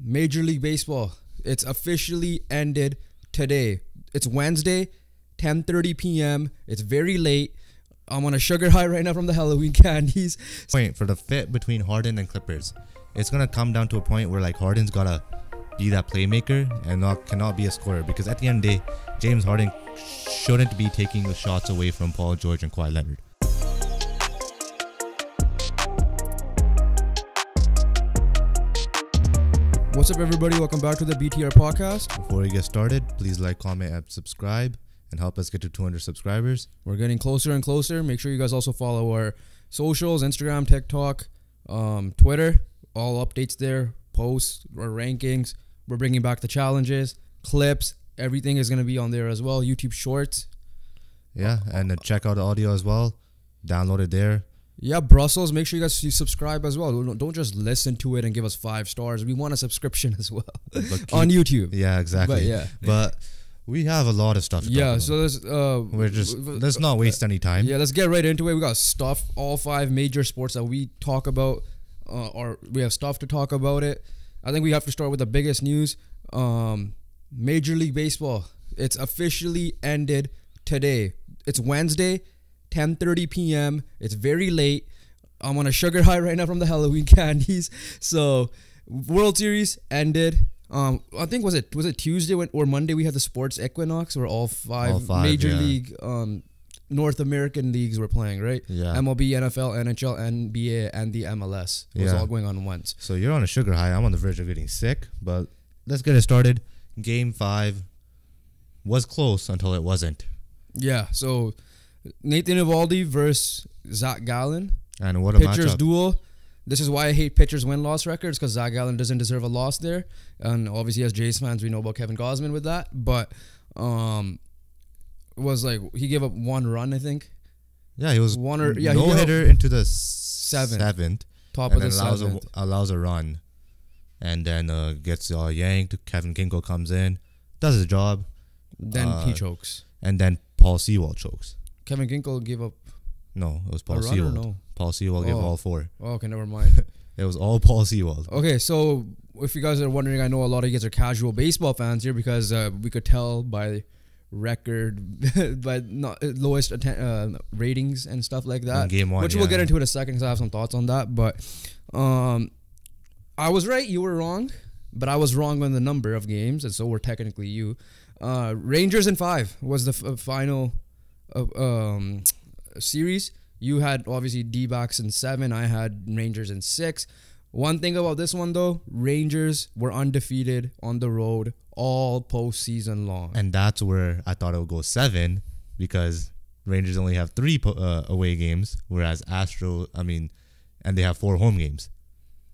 Major League Baseball. It's officially ended today. It's Wednesday, 10:30 p.m. It's very late. I'm on a sugar high right now from the Halloween candies. Point for the fit between Harden and Clippers. It's gonna come down to a point where like Harden's gotta be that playmaker and cannot be a scorer, because at the end of the day, James Harden shouldn't be taking the shots away from Paul George and Kawhi Leonard. What's up, everybody? Welcome back to the BTR podcast. Before we get started, please like, comment, and subscribe and help us get to 200 subscribers. We're getting closer and closer. Make sure you guys also follow our socials, Instagram, TikTok, Twitter. All updates there, posts, our rankings. We're bringing back the challenges, clips. Everything is going to be on there as well. YouTube Shorts. Yeah, and check out the audio as well. Download it there. Yeah, Brussels. Make sure you guys subscribe as well. Don't just listen to it and give us 5 stars. We want a subscription as well on YouTube. Yeah, exactly. But we have a lot of stuff to talk about. So let's not waste any time. Yeah, let's get right into it. We got stuff, all 5 major sports that we talk about, or we have stuff to talk about it. I think we have to start with the biggest news. Major League Baseball. It's officially ended today. It's Wednesday, 10:30 p.m. It's very late. I'm on a sugar high right now from the Halloween candies. So, World Series ended. I think was it Tuesday or Monday we had the sports equinox where all five major league North American leagues were playing, right? Yeah. MLB, NFL, NHL, NBA, and the MLS. It was all going on once. So you're on a sugar high. I'm on the verge of getting sick, but let's get it started. Game 5 was close until it wasn't. Yeah, so Nathan Eovaldi versus Zach Gallen. And what a pitchers matchup. duel. This is why I hate pitchers win-loss records, because Zach Gallen doesn't deserve a loss there. And obviously, as Jays fans, we know about Kevin Gausman with that. But it was like he gave up 1 run, I think. Yeah, he was no hitter into the seventh. Top and of the then 7th. allows a run. And then gets yanked. Kevin Kinkel comes in, does his job. Then he chokes. And then Paul Sewald chokes. Kevin Kinkel gave up. No, it was Paul A run or Sewald. no? Paul Sewald gave all 4. Oh, okay, never mind. It was all Paul Sewald. Okay, so if you guys are wondering, I know a lot of you guys are casual baseball fans here, because we could tell by record, by not lowest ratings and stuff like that. Game 1, which we'll get into in a second, because I have some thoughts on that. But I was right, you were wrong, but I was wrong on the number of games, and so we're technically you. Rangers in 5 was the final series. You had obviously D-backs in 7. I had Rangers in 6. One thing about this one though, Rangers were undefeated on the road all postseason long. And that's where I thought it would go 7, because Rangers only have 3 away games, whereas and they have 4 home games.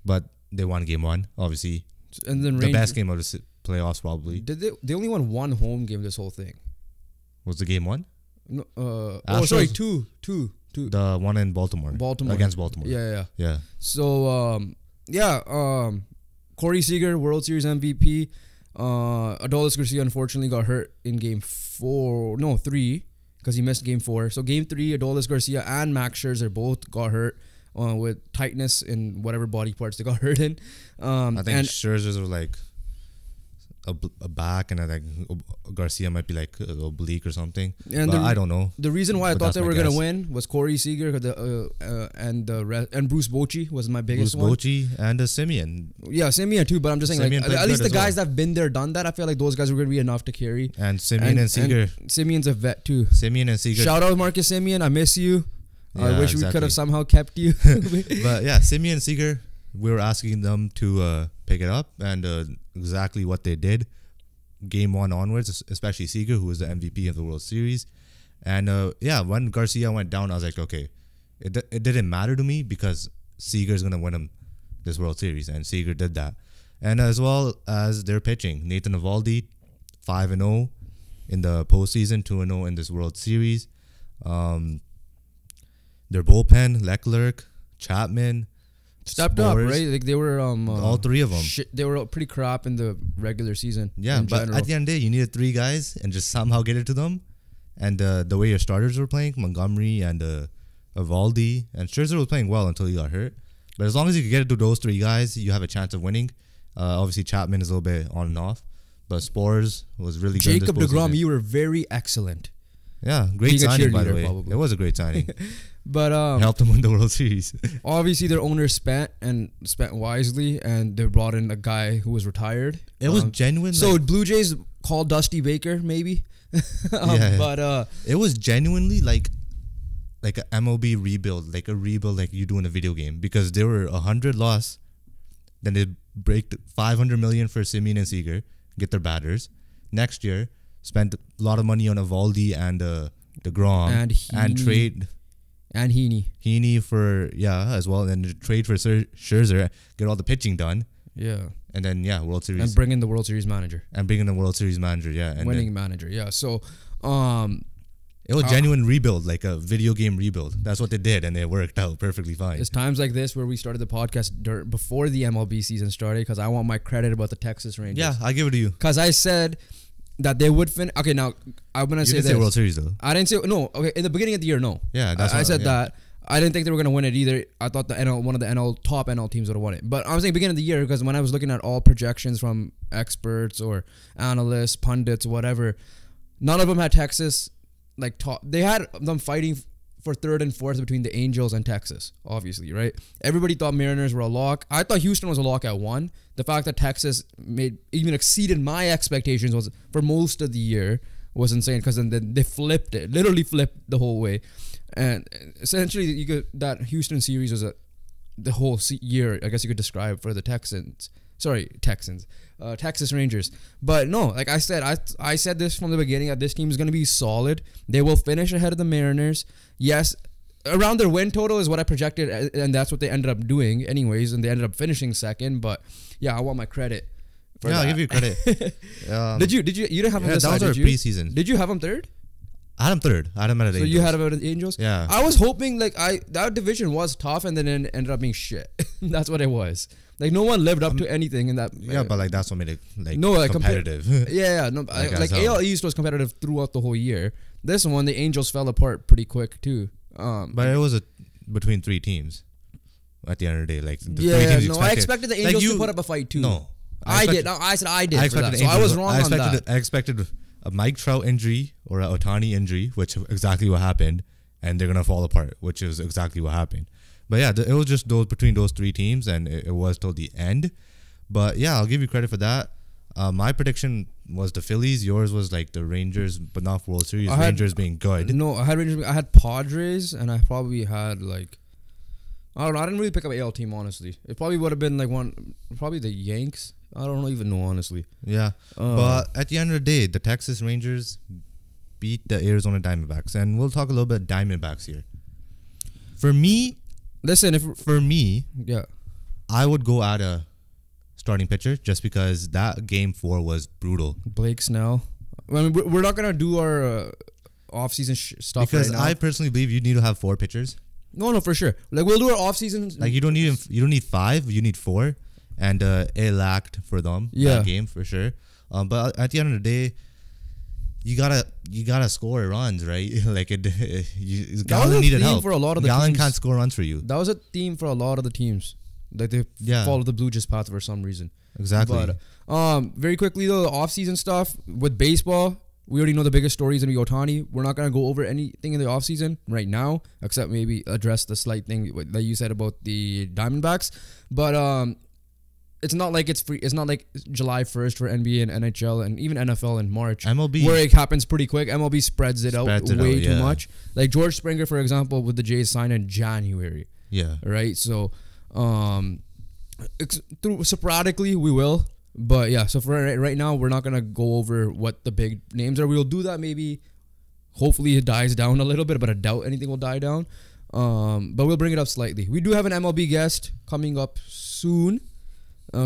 But they won game 1, obviously. And then the best game of the playoffs, probably. Did they only won 1 home game this whole thing? Was the game 1? No, two. The one in Baltimore. Against Baltimore. Yeah. So, Corey Seager, World Series MVP. Adolis Garcia unfortunately got hurt in game 3, because he missed game 4. So game 3, Adolis Garcia and Max Scherzer both got hurt with tightness in whatever body parts they got hurt in. I think Scherzer's was like a back, and I think Garcia might be like oblique or something. And I don't know. The reason why I thought they were gonna win was Corey Seager and Bruce Bochy was my biggest one. Bruce Bochy and Simeon. Yeah, Simeon too. But I'm just saying, at least the guys that have been there, done that. I feel like those guys were gonna be enough to carry. And Simeon and Seager. Simeon's a vet too. Simeon and Seager. Shout out Marcus Simeon. I miss you. Yeah, I wish we could have somehow kept you. But yeah, Simeon and Seager, we were asking them to pick it up, and exactly what they did. Game 1 onwards, especially Seager, who was the MVP of the World Series. And when Garcia went down, I was like, okay, it didn't matter to me, because Seager's going to win him this World Series, and Seager did that. And as well as their pitching, Nathan Eovaldi, 5-0 in the postseason, 2-0 in this World Series. Their bullpen, Leclerc, Chapman, stepped up, right? Like they were all 3 of them. They were pretty crap in the regular season. Yeah, but at the end of the day, you needed 3 guys and just somehow get it to them. And the way your starters were playing, Montgomery and Eovaldi, and Scherzer was playing well until he got hurt. But as long as you could get it to those 3 guys, you have a chance of winning. Obviously, Chapman is a little bit on and off, but Spores was really good. Jacob deGrom, you were very excellent. Yeah, great Being a signing, by the cheerleader, way. probably. It was a great signing. But Helped them win the World Series. obviously, their owners spent wisely, and they brought in a guy who was retired. It was genuine. So Blue Jays called Dusty Baker, maybe. But it was genuinely like a MLB rebuild, like a rebuild like you do in a video game, because they were 100 loss, then they break 500 million for Simeon and Seager, get their batters. Next year, spent a lot of money on Evaldi and DeGrom and trade and Heaney for as well, and then trade for Scherzer, get all the pitching done. Yeah. And then World Series, and bring in the World Series manager. And Winning manager. Yeah. So it was genuine rebuild, like a video game rebuild. That's what they did, and it worked out perfectly fine. It's times like this where we started the podcast before the MLB season started, because I want my credit about the Texas Rangers. Yeah, I give it to you. Because I said that they would finish. Okay, now I'm gonna say this. You didn't say World Series though. I didn't say no. Okay, in the beginning of the year, no. Yeah, I said that. I didn't think they were gonna win it either. I thought one of the top NL teams would have won it. But I was saying beginning of the year, because when I was looking at all projections from experts or analysts, pundits, whatever, none of them had Texas like top. They had them fighting for third and fourth between the Angels and Texas, obviously, right? Everybody thought Mariners were a lock. I thought Houston was a lock at 1. The fact that Texas even exceeded my expectations was for most of the year was insane, because then they flipped it, literally flipped the whole way. And essentially, that Houston series was the whole year, I guess you could describe, for the Texas Rangers. But no, like I said, I said this from the beginning, that this team is going to be solid. They will finish ahead of the Mariners. Yes, around their win total is what I projected, and that's what they ended up doing anyways, and they ended up finishing second. But yeah, I want my credit for that. I'll give you credit. Did you didn't have them this side, that was our preseason. Did you have them third? I had him third. I had him at the Angels. So you had him at the Angels? Yeah. I was hoping that division was tough, and then it ended up being shit. That's what it was. Like, no one lived up to anything in that. Yeah, but like that's what made it competitive. No, like AL East was competitive throughout the whole year. This one, the Angels fell apart pretty quick too. But it was between 3 teams. At the end of the day, like the 3 teams I expected the Angels to put up a fight too. No, I did. I said I did. So I was wrong on that. I expected a Mike Trout injury or a Ohtani injury, which is exactly what happened, and they're gonna fall apart, which is exactly what happened. But yeah, it was just between those 3 teams, and it was till the end. But yeah, I'll give you credit for that. My prediction was the Phillies. Yours was like the Rangers, but not World Series. Rangers being good. No, I had Rangers. I had Padres, and I probably had I don't know. I didn't really pick up an AL team, honestly. It probably would have been probably the Yanks. I don't even know, honestly. Yeah, but at the end of the day, the Texas Rangers beat the Arizona Diamondbacks, and we'll talk a little bit Diamondbacks here. For me, I would go at a starting pitcher just because that Game 4 was brutal. Blake Snell. I mean, we're not gonna do our off-season stuff because right now. I personally believe you need to have 4 pitchers. No, for sure. Like, we'll do our off-season. Like, you don't need 5. You need 4. And it lacked for them that game for sure. But at the end of the day, you gotta score runs, right? Like Gallen needed help. For a lot of the Gallen teams. can't score runs for you. That was a theme for a lot of the teams. Like, they followed the Blue Jays path for some reason. Exactly. But very quickly though, the off-season stuff with baseball. We already know the biggest story is going to be Ohtani. We're not going to go over anything in the offseason right now, except maybe address the slight thing that you said about the Diamondbacks. But it's not like it's free. It's not like July 1st for NBA and NHL and even NFL in March. MLB. Where it happens pretty quick. MLB spreads it out way too much. Like George Springer, for example, with the Jays signed in January. Yeah. Right? So, sporadically, we will. But yeah, so for right now, we're not going to go over what the big names are. We'll do that maybe. Hopefully it dies down a little bit, but I doubt anything will die down. But we'll bring it up slightly. We do have an MLB guest coming up soon,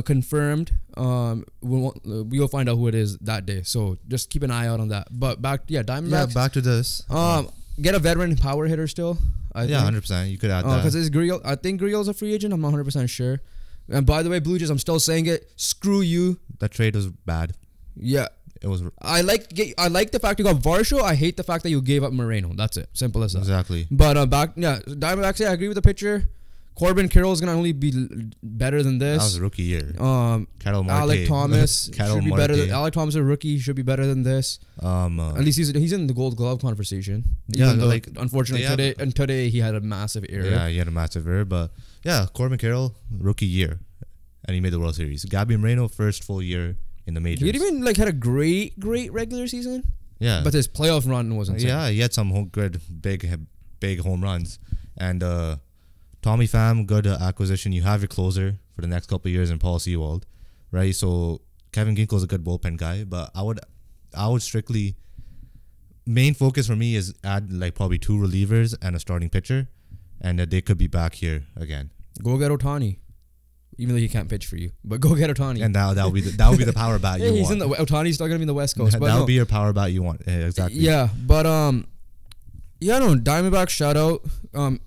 confirmed. We'll find out who it is that day. So just keep an eye out on that. But Diamondbacks. Yeah, back to this. Get a veteran power hitter still. I think. 100%. You could add that. Because it's Gurriel. I think Gurriel's a free agent. I'm not 100% sure. And by the way, Blue Jays, I'm still saying it. Screw you. That trade was bad. Yeah. It was. I like the fact you got Varsho. I hate the fact that you gave up Moreno. That's it. Simple as that. Exactly. But Diamondbacks. Yeah, I agree with the pitcher. Corbin Carroll is gonna only be better than this. That was a rookie year. Kettle Marte. Alec Thomas should be better than Alec Thomas. A rookie should be better than this. At least he's in the Gold Glove conversation. Yeah, like unfortunately today he had a massive error. Yeah, he had a massive error, but yeah, Corbin Carroll rookie year, and he made the World Series. Gabby Moreno first full year in the majors. He even had a great regular season. Yeah, but his playoff run wasn't. Yeah, he had some good big home runs, and Tommy Pham, good acquisition. You have your closer for the next couple of years in Paul Sewald, right? So Kevin Ginkel's a good bullpen guy, but I would strictly main focus for me is add like probably 2 relievers and a starting pitcher, and they could be back here again. Go get Ohtani. Even though he can't pitch for you, but go get Ohtani. And that would be the power bat you want. Otani's still gonna be in the West Coast. That would be your power bat you want. Yeah, exactly. Yeah, but Diamondback shout out.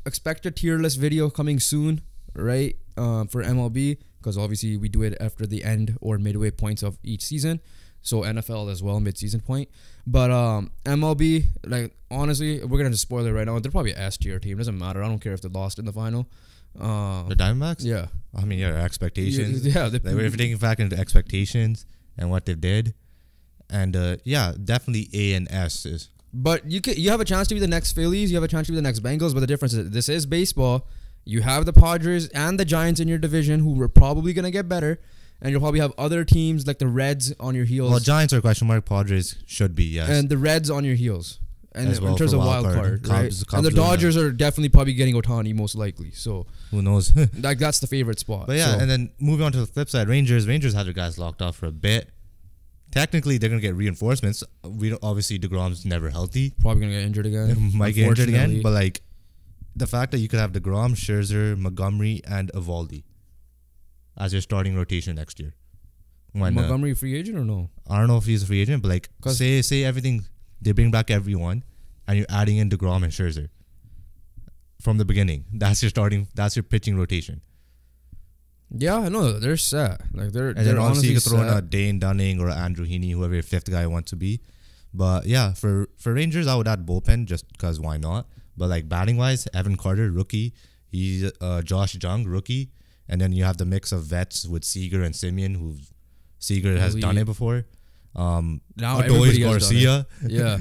Expect a tier list video coming soon, right? For MLB, because obviously we do it after the end or midway points of each season. So NFL as well, mid-season point. But MLB, like honestly, we're gonna just spoil it right now. They're probably an S tier team. Doesn't matter. I don't care if they lost in the final. The Diamondbacks? Yeah. I mean, yeah, expectations. Yeah. Like, we're taking back into expectations and what they did. And yeah, definitely A and S is. But you have a chance to be the next Phillies. You have a chance to be the next Bengals. But the difference is this is baseball. You have the Padres and the Giants in your division who are probably going to get better. And you'll probably have other teams like the Reds on your heels. Well, Giants are a question mark. Padres should be, yes. And the Reds on your heels. And as well, in terms of wild card, right? Cubs and the Dodgers are definitely probably getting Ohtani most likely. So who knows? like that's the favorite spot. But yeah, and then moving on to the flip side, Rangers had their guys locked off for a bit. Technically, they're gonna get reinforcements. We don't, obviously DeGrom's never healthy. Probably gonna get injured again. Might get injured again. But like the fact that you could have DeGrom, Scherzer, Montgomery, and Eovaldi as your starting rotation next year. When Montgomery free agent or no? I don't know if he's a free agent, but like say everything. They bring back everyone, and you're adding in DeGrom and Scherzer from the beginning. That's your pitching rotation. Yeah, I know they're set. Like they're then honestly you could throw in set. a Dane Dunning or Andrew Heaney, whoever your 5th guy wants to be. But yeah, for Rangers, I would add bullpen just because why not? But like batting wise, Evan Carter, rookie. He's Josh Jung, rookie, and then you have the mix of vets with Seager and Simeon, who Seager has done it before. Now Adolis Garcia. Yeah.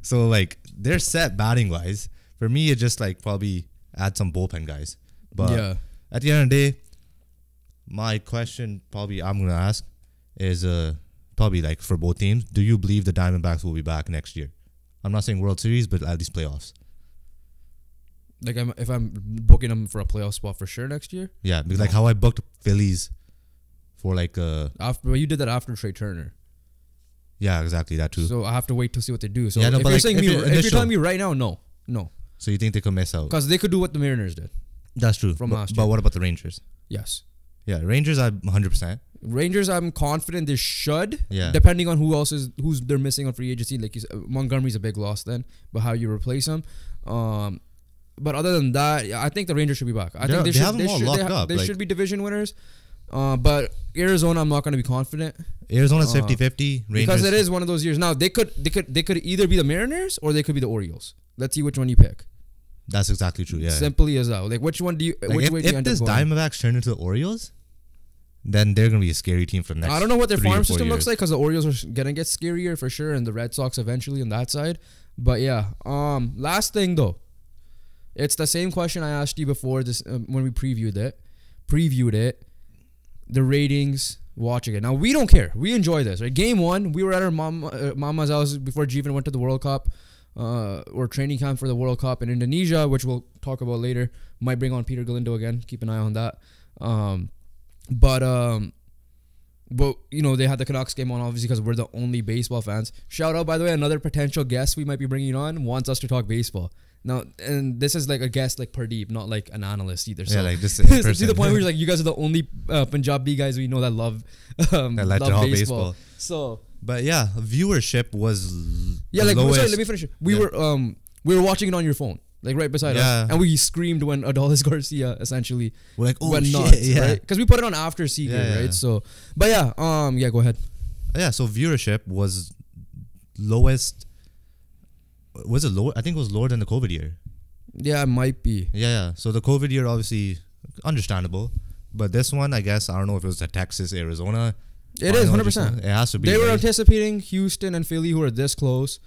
So like they're set batting wise. For me, it's just like probably add some bullpen guys. But yeah. At the end of the day, my question probably I'm gonna ask is probably like for both teams, do you believe the Diamondbacks will be back next year? I'm not saying World Series, but at least playoffs. Like if I'm booking them for a playoff spot for sure next year? Yeah, because like how I booked Phillies for like after you did that after Trey Turner. Yeah, exactly that too. So I have to wait to see what they do. So yeah, no, if but you're like, saying if you're telling me right now, no. So you think they could miss out? Because they could do what the Mariners did. That's true. From last year. But what about the Rangers? Yes. Yeah, Rangers, I'm 100%. Rangers, I'm confident they should. Yeah. Depending on who's they're missing on free agency. Like you said, Montgomery's a big loss then, but how you replace him. But other than that, I think the Rangers should be back. I think they should be division winners. But Arizona, I'm not going to be confident. Arizona's 50-50. Because it is one of those years. Now they could either be the Mariners or they could be the Orioles. Let's see which one you pick. That's exactly true. Yeah. Simply as that. Like which one do you? Like which way do you if end up this going? Diamondbacks turn into the Orioles, then they're gonna be a scary team for the next. I don't know what their 3 or farm 4 system years. looks like because the Orioles are gonna get scarier for sure, and the Red Sox eventually on that side. But yeah. Last thing though, it's the same question I asked you before this when we previewed it. The ratings, watching it. Now we don't care. We enjoy this. Right? Game 1, we were at our mama's house before Jeevan went to the World Cup, or training camp for the World Cup in Indonesia, which we'll talk about later. Might bring on Peter Galindo again. Keep an eye on that. But you know they had the Canucks game on obviously because we're the only baseball fans. Shout out, by the way, another potential guest we might be bringing on wants us to talk baseball. Now, and this is like a guest like Pardeep, not like an analyst either. So yeah, like this to the point where like you guys are the only Punjabi guys we know that love baseball. So, but yeah, viewership was sorry, let me finish. We were watching it on your phone, like right beside us, and we screamed when Adolis Garcia essentially went nuts, yeah, right? Because we put it on after Seager, right? So, but yeah, go ahead. Yeah, so viewership was lowest. Was it lower? I think it was lower than the COVID year. Yeah, it might be. Yeah. So the COVID year, obviously, understandable. But this one, I guess, I don't know if it was the Texas, Arizona. It is 100%. It has to be. They were anticipating Houston and Philly, who are this close.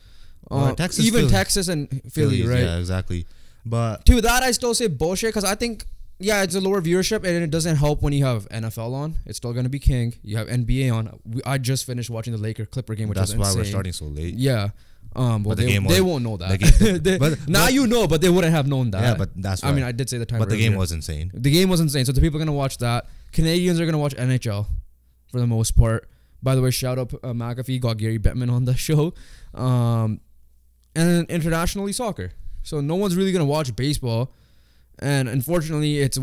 Texas, even Philly. Texas and Philly, right? Yeah, exactly. But to that, I still say bullshit because I think, yeah, it's a lower viewership and it doesn't help when you have NFL on. It's still going to be king. You have NBA on. I just finished watching the Clipper game, which that's was why insane. we're starting so late. Yeah. Well, but they won't know that. But now you know, but they wouldn't have known that. Yeah, but that's right. I mean, I did say the time. But the earlier. game was insane. The game was insane. So the people are going to watch that. Canadians are going to watch NHL for the most part. By the way, shout out McAfee, got Gary Bettman on the show. And internationally soccer. So no one's really going to watch baseball. And unfortunately, it's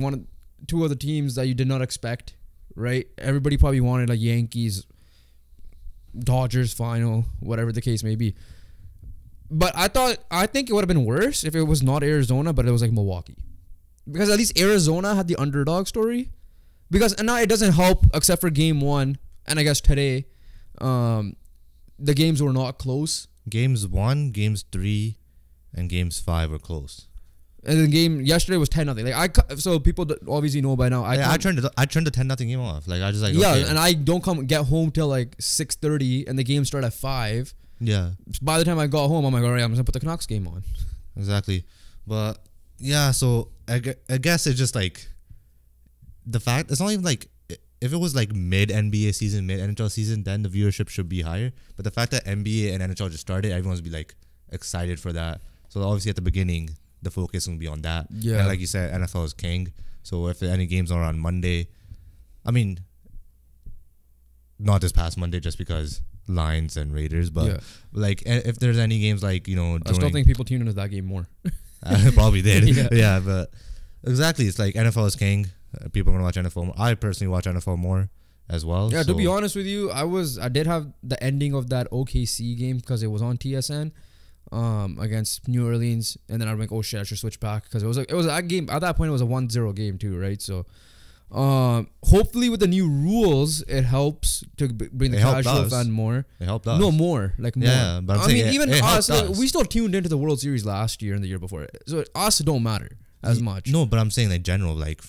two of the teams that you did not expect, right? Everybody probably wanted a Yankees, Dodgers final, whatever the case may be. But I think it would have been worse if it was not Arizona, but it was like Milwaukee. Because at least Arizona had the underdog story. And now it doesn't help except for game 1. And I guess today, the games were not close. Games 1, games 3, and games 5 were close. And the game yesterday was 10-0. So people obviously know by now. I turned the 10-0 game off. Like I just yeah, okay. And I don't get home till like 6:30, and the game started at 5. Yeah. By the time I got home, I'm like, all right, I'm gonna put the Canucks game on. Exactly, but yeah. So I guess it's just like the fact. It's not even like if it was like mid NBA season, mid NHL season, then the viewership should be higher. But the fact that NBA and NHL just started, everyone's be like excited for that. So obviously at the beginning, the focus will be on that. Yeah. And like you said, NFL is king. So if any games are on Monday, I mean, not this past Monday, just because Lions and Raiders, but yeah. Like if there's any games like I still think people tune into that game more. probably did. Yeah. Yeah, but exactly, it's like NFL is king. People are gonna watch NFL more. I personally watch NFL more as well. Yeah, so. to be honest with you, I did have the ending of that OKC game because it was on TSN against New Orleans, and then I was like, oh shit, I should switch back because it was that game at that point. It was a 1-0 game too, right? So hopefully with the new rules it helps to bring the casual fan more. It helped us. No, more more. Yeah, but I mean even us, like, we still tuned into the World Series last year and the year before, so us don't matter as much. No, but I'm saying like general, like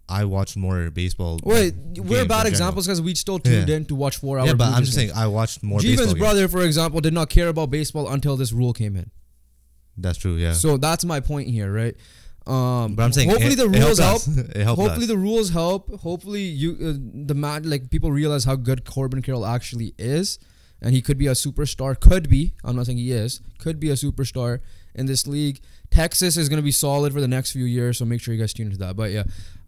I watched more baseball. Wait, we're bad examples because we still tuned in to watch 4 hour. Yeah, but Blue I'm just games. saying I watched more. Jeevan's baseball brother, for example, did not care about baseball until this rule came in. That's true. Yeah. So that's my point here, right? But I'm saying hopefully the rules help. Hopefully the rules help. Hopefully like people realize how good Corbin Carroll actually is, and he could be a superstar. Could be. I'm not saying he is. Could be a superstar in this league. Texas is going to be solid for the next few years, so make sure you guys tune into that. But yeah,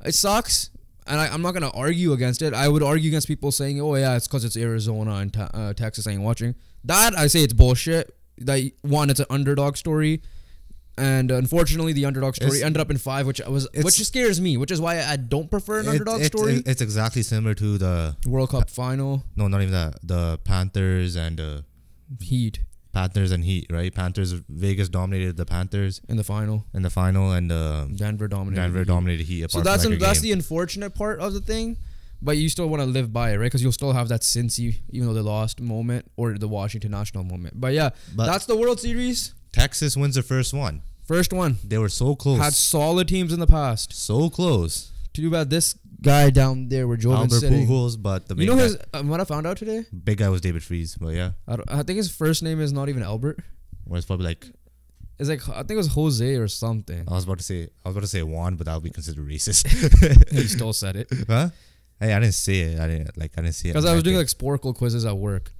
it sucks, and I'm not going to argue against it. I would argue against people saying, "Oh yeah, it's because it's Arizona and Texas I ain't watching." That I say it's bullshit. That one, it's an underdog story. And unfortunately, the underdog story ended up in 5, which scares me, which is why I don't prefer an underdog story. It's exactly similar to the World Cup final. No, not even that. The Panthers and Heat. Panthers and Heat, right? Vegas dominated the Panthers in the final, and Denver dominated Heat. So that's the unfortunate part of the thing, but you still want to live by it, right? Because you'll still have that Cincy, even though they lost moment, or the Washington National moment. But yeah, that's the World Series. Texas wins their first one. First one. They were so close. Had solid teams in the past. So close. Too bad this guy down there where Jovin's sitting. Albert Pujols, but the big his what I found out today? Big guy was David Freese, but yeah. I think his first name is not even Albert. Or it's probably like. It's like I think it was Jose or something. I was about to say Juan, but that would be considered racist. He still said it. Huh? Hey, I didn't say it. I didn't see it. Because I was doing like Sporkle quizzes at work.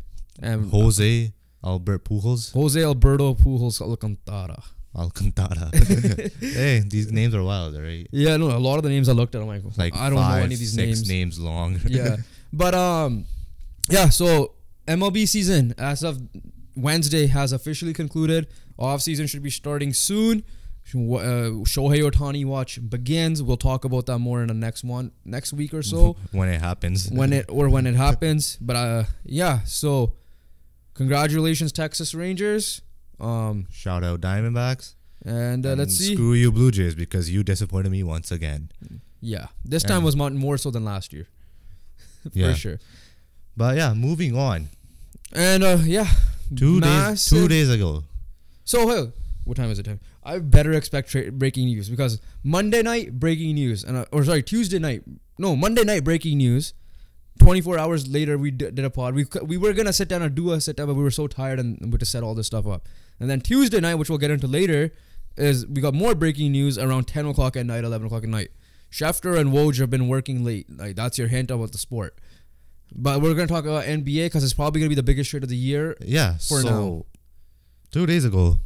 And Jose Albert Pujols. Jose Alberto Pujols Alcantara. Hey, these names are wild, right? Yeah, no, a lot of the names I looked at, I'm like I don't know any of these 6 names long. Yeah. But yeah, so MLB season as of Wednesday has officially concluded. Off season should be starting soon. Shohei Ohtani watch begins. We'll talk about that more in the next week or so. When it happens. When it happens. But yeah, so congratulations, Texas Rangers. Shout out Diamondbacks. And let's see. Screw you, Blue Jays, because you disappointed me once again. Yeah, this time was more so than last year. For sure. But yeah, moving on. And yeah, 2 days ago. So What time is it? I better expect breaking news because Monday night breaking news Tuesday night. No, Monday night breaking news. 24 hours later, we did a pod. We were gonna sit down and do a sit down, but we were so tired and we had to set all this stuff up. And then Tuesday night, which we'll get into later, is we got more breaking news around 10 o'clock at night, 11 o'clock at night. Schefter and Woj have been working late. Like that's your hint about the sport. But we're gonna talk about NBA because it's probably gonna be the biggest trade of the year. Yeah. For now. 2 days ago,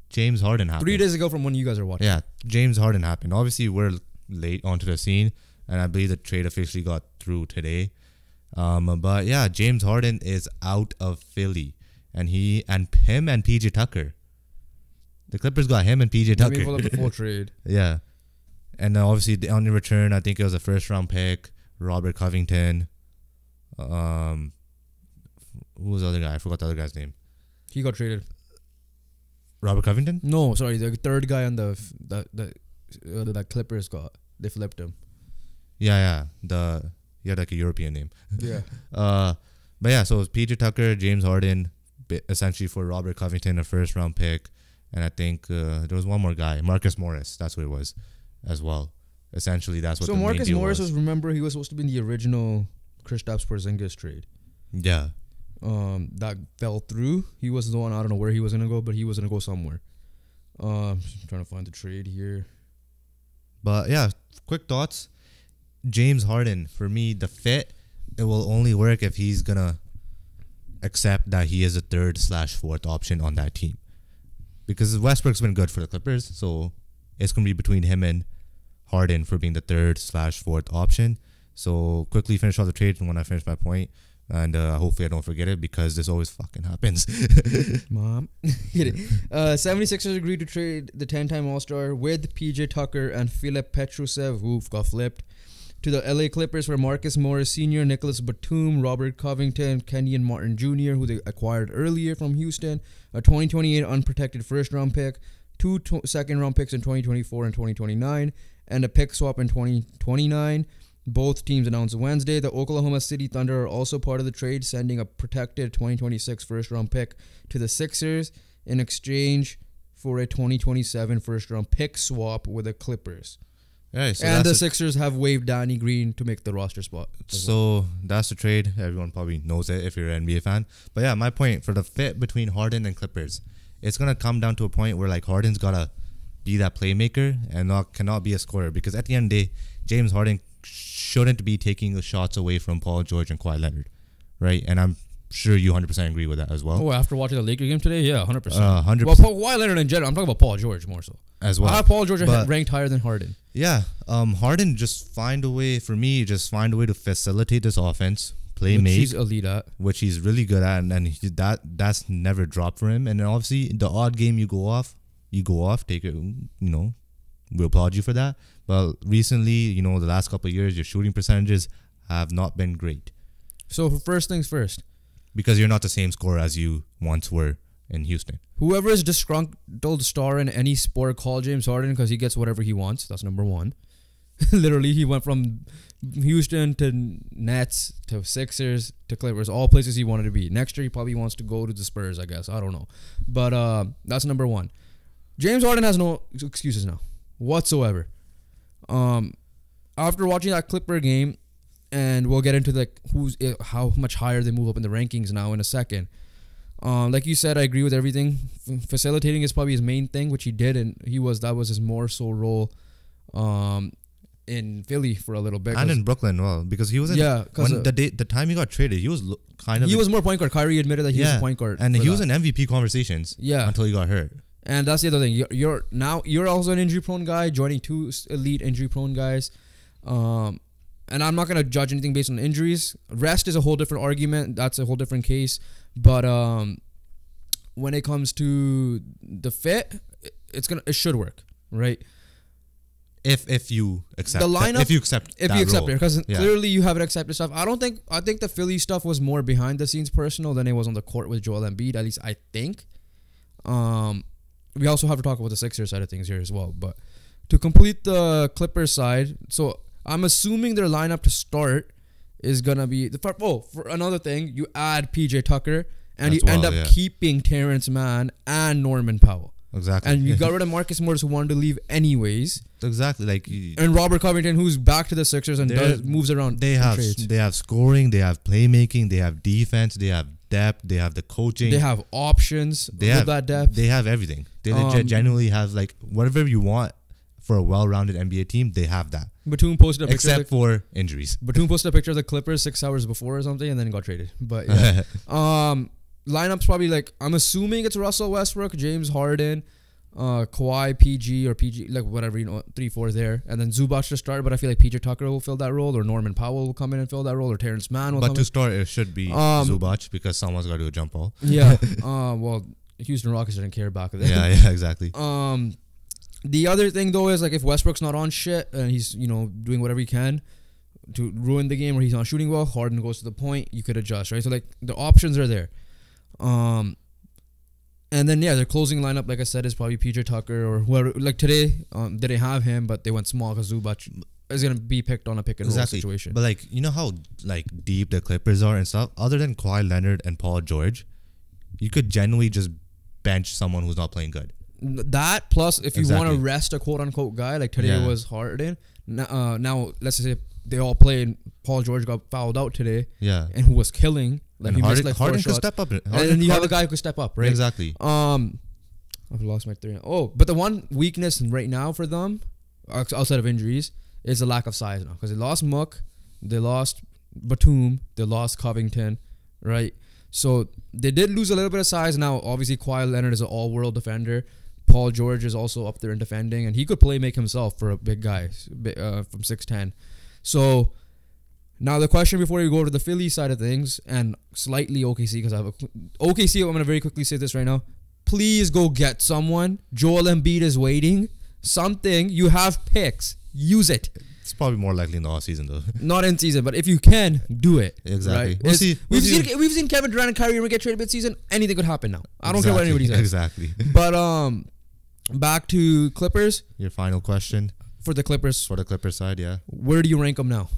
James Harden happened. 3 days ago from when you guys are watching. Yeah, James Harden happened. Obviously, we're late onto the scene, and I believe the trade officially got through today. But yeah, James Harden is out of Philly, and him and PJ Tucker. The Clippers got him and PJ Tucker. Let me pull up the full trade. Yeah, and obviously on the return, I think it was a first-round pick, Robert Covington. Who was the other guy? I forgot the other guy's name. He got traded. Robert Covington? No, sorry, the third guy on that Clippers got. They flipped him. Yeah. He had like a European name. Yeah. But yeah, so it was PJ Tucker, James Harden, essentially for Robert Covington, a first round pick, and I think there was one more guy, Marcus Morris. That's what it was, as well. Essentially, that's what. So the Marcus main deal Morris was. Remember, he was supposed to be in the original Kristaps Porzingis trade. Yeah. That fell through. He was the one. I don't know where he was gonna go, but he was gonna go somewhere. Trying to find the trade here. But yeah, quick thoughts. James Harden, for me, the fit, it will only work if he's gonna accept that he is a 3rd/4th option on that team. Because Westbrook's been good for the Clippers, so it's gonna be between him and Harden for being the 3rd/4th option. So quickly finish off the trade when I finish my point. And hopefully I don't forget it because this always fucking happens. Mom. 76ers agreed to trade the 10-time All-Star with PJ Tucker and Filip Petrusev, who got flipped, to the LA Clippers for Marcus Morris Sr., Nicholas Batum, Robert Covington, Kenyon Martin Jr., who they acquired earlier from Houston, a 2028 unprotected first-round pick, 2 second-round picks in 2024 and 2029, and a pick swap in 2029. Both teams announced Wednesday. The Oklahoma City Thunder are also part of the trade, sending a protected 2026 first-round pick to the Sixers in exchange for a 2027 first-round pick swap with the Clippers. Yeah, so and the Sixers have waived Danny Green to make the roster spot. So that's the trade. Everyone probably knows it if you're an NBA fan. But yeah, my point for the fit between Harden and Clippers, it's going to come down to a point where like Harden's got to be that playmaker and cannot be a scorer. Because at the end of the day, James Harden shouldn't be taking the shots away from Paul George and Kawhi Leonard, right? And I'm sure you 100% agree with that as well. Oh, after watching the Lakers game today, yeah, 100%. 100%. Well, Kawhi Leonard in general. I'm talking about Paul George more so. As well. I have Paul George ranked higher than Harden. Yeah, Harden just find a way to facilitate this offense, play which make, he's elite at, which he's really good at, and that's never dropped for him. And then obviously the odd game you go off, take it, we applaud you for that. But recently, the last couple of years, your shooting percentages have not been great. So first things first. Because you're not the same scorer as you once were in Houston. Whoever is disgruntled star in any sport, call James Harden because he gets whatever he wants. That's number one. Literally, he went from Houston to Nets to Sixers to Clippers, all places he wanted to be. Next year, he probably wants to go to the Spurs, I guess. I don't know. But that's number one. James Harden has no excuses now whatsoever. After watching that Clipper game, and we'll get into how much higher they move up in the rankings now in a second. Like you said, I agree with everything. Facilitating is probably his main thing, which he did, and that was his more so role in Philly for a little bit. And in Brooklyn, well, because he was the time he got traded, he was he was more point guard. Kyrie admitted that he was a point guard. And he was in MVP conversations until he got hurt. And that's the other thing. You're also an injury prone guy, joining two elite injury prone guys. And I'm not gonna judge anything based on injuries. Rest is a whole different argument. That's a whole different case. But when it comes to the fit, it should work, right? If you accept the lineup, if you accept it, because clearly you haven't accepted stuff. I think the Philly stuff was more behind the scenes personal than it was on the court with Joel Embiid. At least I think. We also have to talk about the Sixers side of things here as well. But to complete the Clippers side, so I'm assuming their lineup to start is gonna be for another thing. You add PJ Tucker and That's you end wild, up yeah. keeping Terrence Mann and Norman Powell. Exactly. And you got rid of Marcus Morris, who wanted to leave anyways. Exactly. Like And Robert Covington, who's back to the Sixers and moves around. they in have trades. they have scoring, they have playmaking, they have defense, they have depth, they have the coaching. They have options with that depth. They have everything. They legit genuinely have like whatever you want for a well-rounded NBA team. They have that. Batum posted a picture. Except for injuries. Batum posted a picture of the Clippers 6 hours before or something, and then got traded. But yeah. Lineup's probably like, I'm assuming it's Russell Westbrook, James Harden, Kawhi, PG or PG, like whatever, 3-4 there, and then Zubac to start. But I feel like PJ Tucker will fill that role, or Norman Powell will come in and fill that role, or Terrence Mann will But come to in. start, it should be Zubac because someone's got to do a jump ball. Yeah. Well, Houston Rockets didn't care back then. Yeah, exactly. The other thing though is like if Westbrook's not on shit and he's doing whatever he can to ruin the game, or he's not shooting well, Harden goes to the point, you could adjust, right? So like the options are there. And then their closing lineup, like I said, is probably PJ Tucker or whoever. Like today, they didn't have him, but they went small because Zubac is gonna be picked on a pick and roll situation. But like how like deep the Clippers are and stuff. Other than Kawhi Leonard and Paul George, you could genuinely just bench someone who's not playing good. That plus if you want to rest a quote unquote guy, like today was Harden. Now let's say they all play and Paul George got fouled out today. Yeah, and who was killing. Like and he Harden, missed like 4 Harden shots. could step up. And then you have a guy who could step up, right? Exactly. I've lost my 3. Oh, but the one weakness right now for them, outside of injuries, is the lack of size now. Because they lost Mook, they lost Batum, they lost Covington, right? So they did lose a little bit of size. Now, obviously, Kawhi Leonard is an all-world defender. Paul George is also up there in defending, and he could make himself for a big guy from 6'10". So now the question before you go to the Philly side of things and slightly OKC, because I have OKC, I'm going to very quickly say this right now. Please go get someone. Joel Embiid is waiting. Something. You have picks. Use it. It's probably more likely in the off season though. Not in season, but if you can, do it. Exactly. Right? We've seen Kevin Durant and Kyrie Irving get traded mid-season. Anything could happen now. I don't care what anybody says. Exactly. But back to Clippers. Your final question for the Clippers. For the Clippers side, yeah. Where do you rank them now?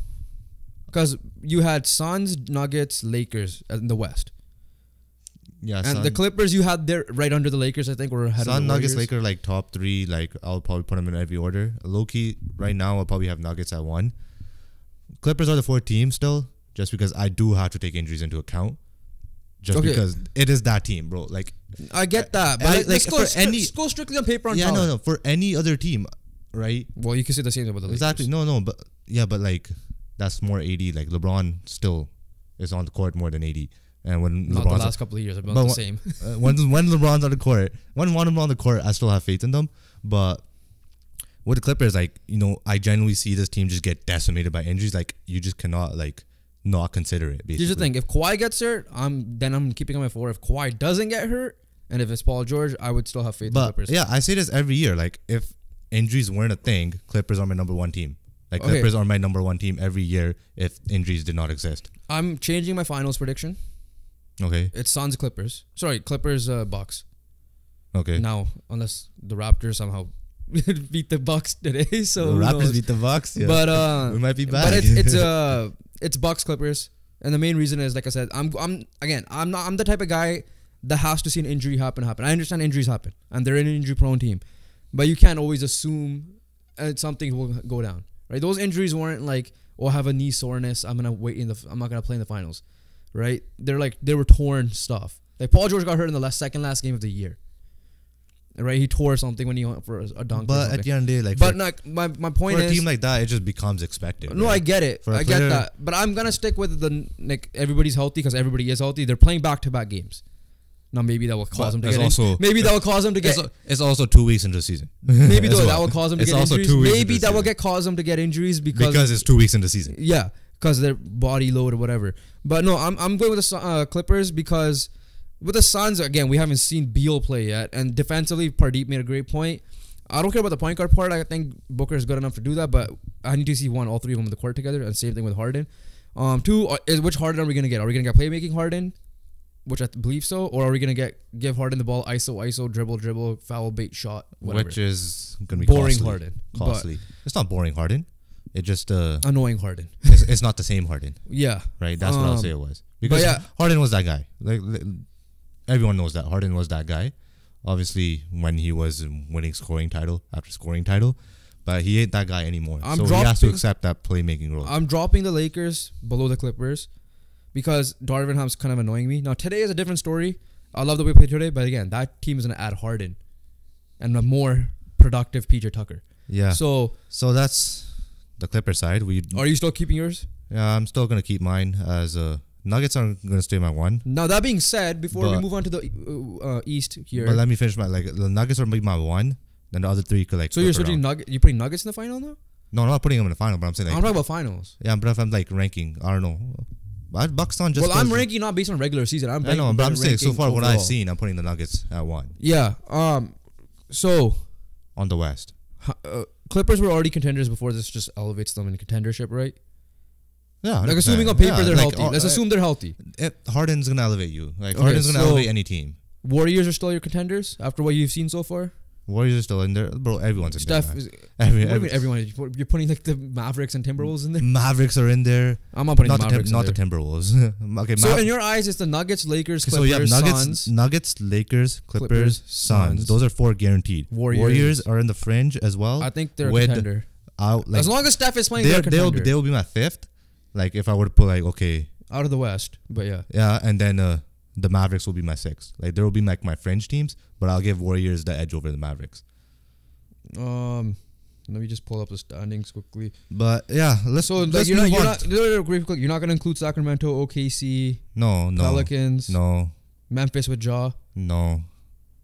Because you had Suns, Nuggets, Lakers in the West. Yeah, and the Clippers you had there right under the Lakers, I think, were ahead of the Warriors. Nuggets, Lakers, like top 3. Like I'll probably put them in every order. Low key, right now I'll probably have Nuggets at 1. Clippers are the 4th team still, just because I do have to take injuries into account. Just because it is that team, bro. Like I get that, but let's go strictly on paper. No. For any other team, right? Well, you can say the same thing about the Lakers. Exactly. No, but like that's more AD. Like LeBron still is on the court more than AD. And when not LeBron's the last couple of years, about the same. when LeBron's on the court, when one of them on the court, I still have faith in them. But with the Clippers, like I genuinely see this team just get decimated by injuries. Like you just cannot not consider it. Basically. Here's the thing: if Kawhi gets hurt, I'm keeping him at 4. If Kawhi doesn't get hurt, and if it's Paul George, I would still have faith in the Clippers. Yeah, I say this every year. Like if injuries weren't a thing, Clippers are my number 1 team. Like Clippers are my number 1 team every year if injuries did not exist. I'm changing my finals prediction. Okay. It's Suns Clippers. Sorry, Clippers Bucks. Okay. Now, unless the Raptors somehow beat the Bucks today, so the Raptors beat the Bucks. Yeah. But we might be back. But it's Bucks Clippers, and the main reason is, like I said, I'm the type of guy that has to see an injury happen. I understand injuries happen, and they're an injury prone team, but you can't always assume something will go down. Right? Those injuries weren't like, I have a knee soreness, I'm not gonna play in the finals. Right? They were torn stuff. Like Paul George got hurt in the second last game of the year. Right? He tore something when he went for a dunk. But at the end of the day, my point is, for a team like that, it just becomes expected. No, right? I get it. I get that. But I'm gonna stick with everybody's healthy because everybody is healthy. They're playing back-to-back games. Now maybe that will cause them to get. Maybe that will cause them to get. It's also 2 weeks into the season. Maybe that will cause them to get injuries. Maybe that will cause them to get injuries because it's 2 weeks into the season. Yeah. Because their body load or whatever. But no, I'm going with the Clippers because with the Suns, again, we haven't seen Beal play yet. And defensively, Pardeep made a great point. I don't care about the point guard part. I think Booker is good enough to do that. But I need to see all 3 of them on the court together. And same thing with Harden. 2, which Harden are we going to get? Are we going to get playmaking Harden? Which I believe so. Or are we going to give Harden the ball, ISO, dribble, foul bait shot, whatever. Which is going to be boring costly. Harden. Costly. It's not boring Harden. It just annoying Harden. It's not the same Harden. Yeah. Right. That's what I'll say it was. Because Harden was that guy. Like everyone knows that Harden was that guy. Obviously, when he was winning scoring title after scoring title, but he ain't that guy anymore. So he has to accept that playmaking role. I'm dropping the Lakers below the Clippers because Darvin Ham's kind of annoying me. Now, today is a different story. I love the way we played today, but again, that team is going to add Harden and a more productive PJ Tucker. Yeah. So that's the Clipper side. Are you still keeping yours? Yeah, I'm still going to keep mine as Nuggets are going to stay my 1. Now, that being said, before we move on to the East here. But let me finish the Nuggets are my 1. Then the other 3 could So you're switching You're putting Nuggets in the final now? No, I'm not putting them in the final, but I'm saying I'm talking about finals. Yeah, but if I'm ranking, I don't know. Bucks on just. Well, I'm ranking not based on regular season. I know, but I'm saying so far what I've seen, I'm putting the Nuggets at 1. Yeah. So. On the West. Clippers were already contenders before this just elevates them in contendership, right? Yeah. Assuming on paper they're healthy. Let's assume they're healthy. Harden's gonna elevate you. Harden's gonna elevate any team. Warriors are still your contenders after what you've seen so far. Warriors are still in there, bro. Everyone's in there. Everyone. You're putting the Mavericks and Timberwolves in there. Mavericks are in there. I'm not putting the Mavericks not the Timberwolves. Okay. So in your eyes, it's the Nuggets, Lakers, Clippers, so you have Suns. Nuggets, Lakers, Clippers, Suns. Those are 4 guaranteed. Warriors are in the fringe as well. I think they're a contender. As long as Steph is playing, they're a contender. They'll be my 5th. If I were to put out of the West, but yeah. Yeah, and then the Mavericks will be my 6th. There will be my fringe teams, but I'll give Warriors the edge over the Mavericks. Let me just pull up the standings quickly. But yeah, let's move on. You're not going to include Sacramento, OKC, no, Pelicans, no, Memphis with Ja, no.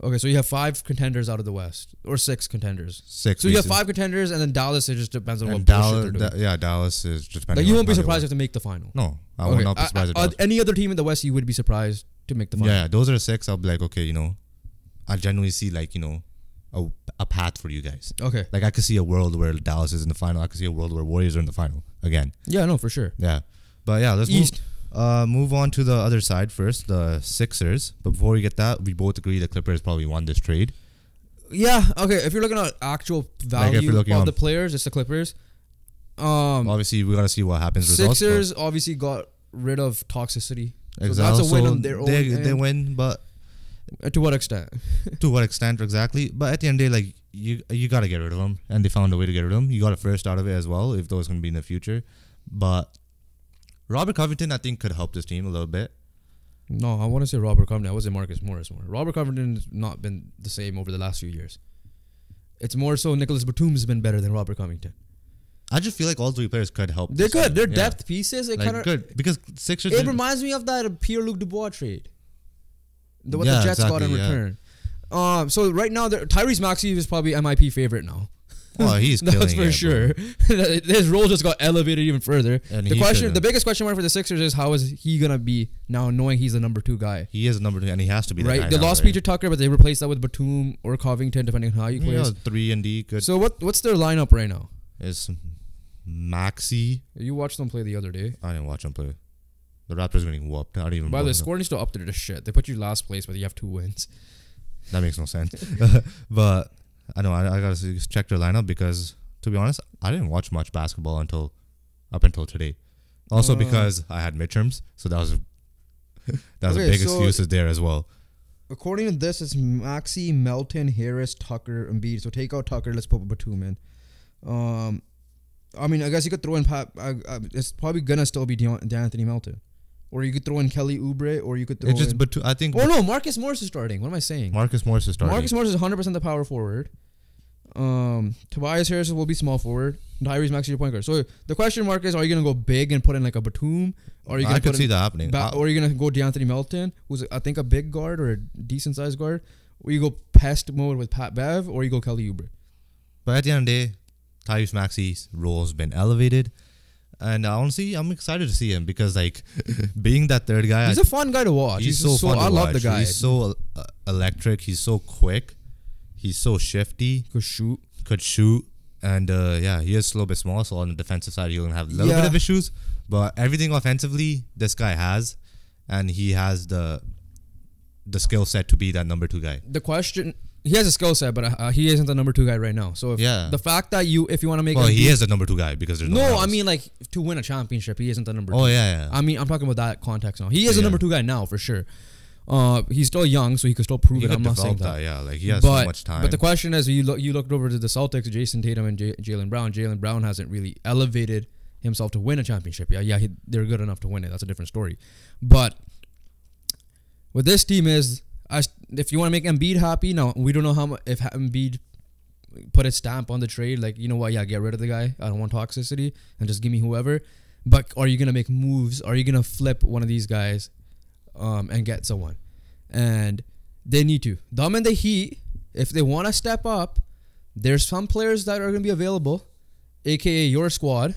Okay, so you have 5 contenders out of the West, or 6 contenders. 6. So you have 5 contenders, and then Dallas. It just depends on what bullshit they're doing. Dallas is just depending. You won't be surprised if they make the final. No, I will not be surprised. Any other team in the West, you would be surprised to make the final. Yeah, those are 6. I'll be okay, I genuinely see a path for you guys. Okay, I could see a world where Dallas is in the final. I could see a world where Warriors are in the final again. Yeah, no, for sure. Yeah, but yeah, let's East. Move on to the other side first, the Sixers. But before we get that, we both agree the Clippers probably won this trade. Yeah, okay. If you're looking at actual value of the players, it's the Clippers. Obviously, we got to see what happens. Sixers obviously got rid of toxicity. Exactly. So that's a win on their own. They win, but to what extent? To what extent exactly? But at the end of the day, you got to get rid of them, and they found a way to get rid of them. You got a first out of it as well, if those going to be in the future. But Robert Covington, I think, could help this team a little bit. No, I want to say Robert Covington. I wasn't Marcus Morris more. Robert Covington has not been the same over the last few years. It's more so Nicholas Batum has been better than Robert Covington. I just feel like all 3 players could help. They could. They're depth pieces. It kind of good because Sixers. It reminds me of that Pierre-Luc Dubois trade. What the Jets got in return. So right now, Tyrese Maxey is probably MIP favorite now. Oh, he's killing That's for sure. His role just got elevated even further. And the biggest question mark for the Sixers is how is he gonna be now, knowing he's the number 2 guy? He is a number 2, and he has to be. Right. They lost PJ Tucker, but they replaced that with Batum or Covington, depending on how you play. Yeah, 3 and D. Good. So what's their lineup right now? It's Maxey. You watched them play the other day. I didn't watch them play. The Raptors are getting whooped. I don't even. By the way, the scoring is still up there to shit. They put you last place, but you have 2 wins. That makes no sense. But I know I gotta check their lineup because, to be honest, I didn't watch much basketball up until today. Also because I had midterms, so that was a big excuse there as well. According to this, it's Maxey, Melton, Harris, Tucker, Embiid. So take out Tucker. Let's put Batum in. I mean, I guess you could throw in Pat. It's probably gonna still be D'Anthony Melton, or you could throw in Kelly Oubre, or you could throw in. Batum. I think. Oh no, Marcus Morris is starting. What am I saying? Marcus Morris is starting. Marcus Morris is 100% the power forward. Tobias Harris will be small forward. Tyrese Maxey your point guard. So the question mark is: are you gonna go big and put in like a Batum? Or are you gonna I could see that happening. Or are you gonna go D'Anthony Melton, who's I think a big guard or a decent sized guard? Or you go pest mode with Pat Bev, or you go Kelly Oubre? But at the end of the day, Tyrese Maxey's role has been elevated, and honestly, I'm excited to see him because being that 3rd guy, he's a fun guy to watch. He's so fun to watch. I love the guy. He's so electric. He's so quick. He's so shifty. Could shoot. And he is a little bit small, so on the defensive side, he'll have a little bit of issues. But everything offensively, this guy has, and he has the skill set to be that number 2 guy. The question, he has a skill set, but he isn't the number 2 guy right now. So the fact that if you want to make, he is the number 2 guy because there's no one else. I mean to win a championship, he isn't the number 2. Oh yeah. I mean, I'm talking about that context now. He is the number 2 guy now for sure. He's still young, so he could still prove He it. could I'm not saying develop that. Yeah, like he has so much time. But the question is, you looked over to the Celtics, Jason Tatum and Jaylen Brown. Jaylen Brown hasn't really elevated himself to win a championship. Yeah, they're good enough to win it. That's a different story. But what this team is, if you want to make Embiid happy, now we don't know how much if Embiid put a stamp on the trade, like, you know what, yeah, get rid of the guy. I don't want toxicity and just give me whoever. But are you gonna make moves? Are you gonna flip one of these guys, and get someone? And they need to. Them and the Heat, if they want to step up, there's some players that are gonna be available, aka your squad.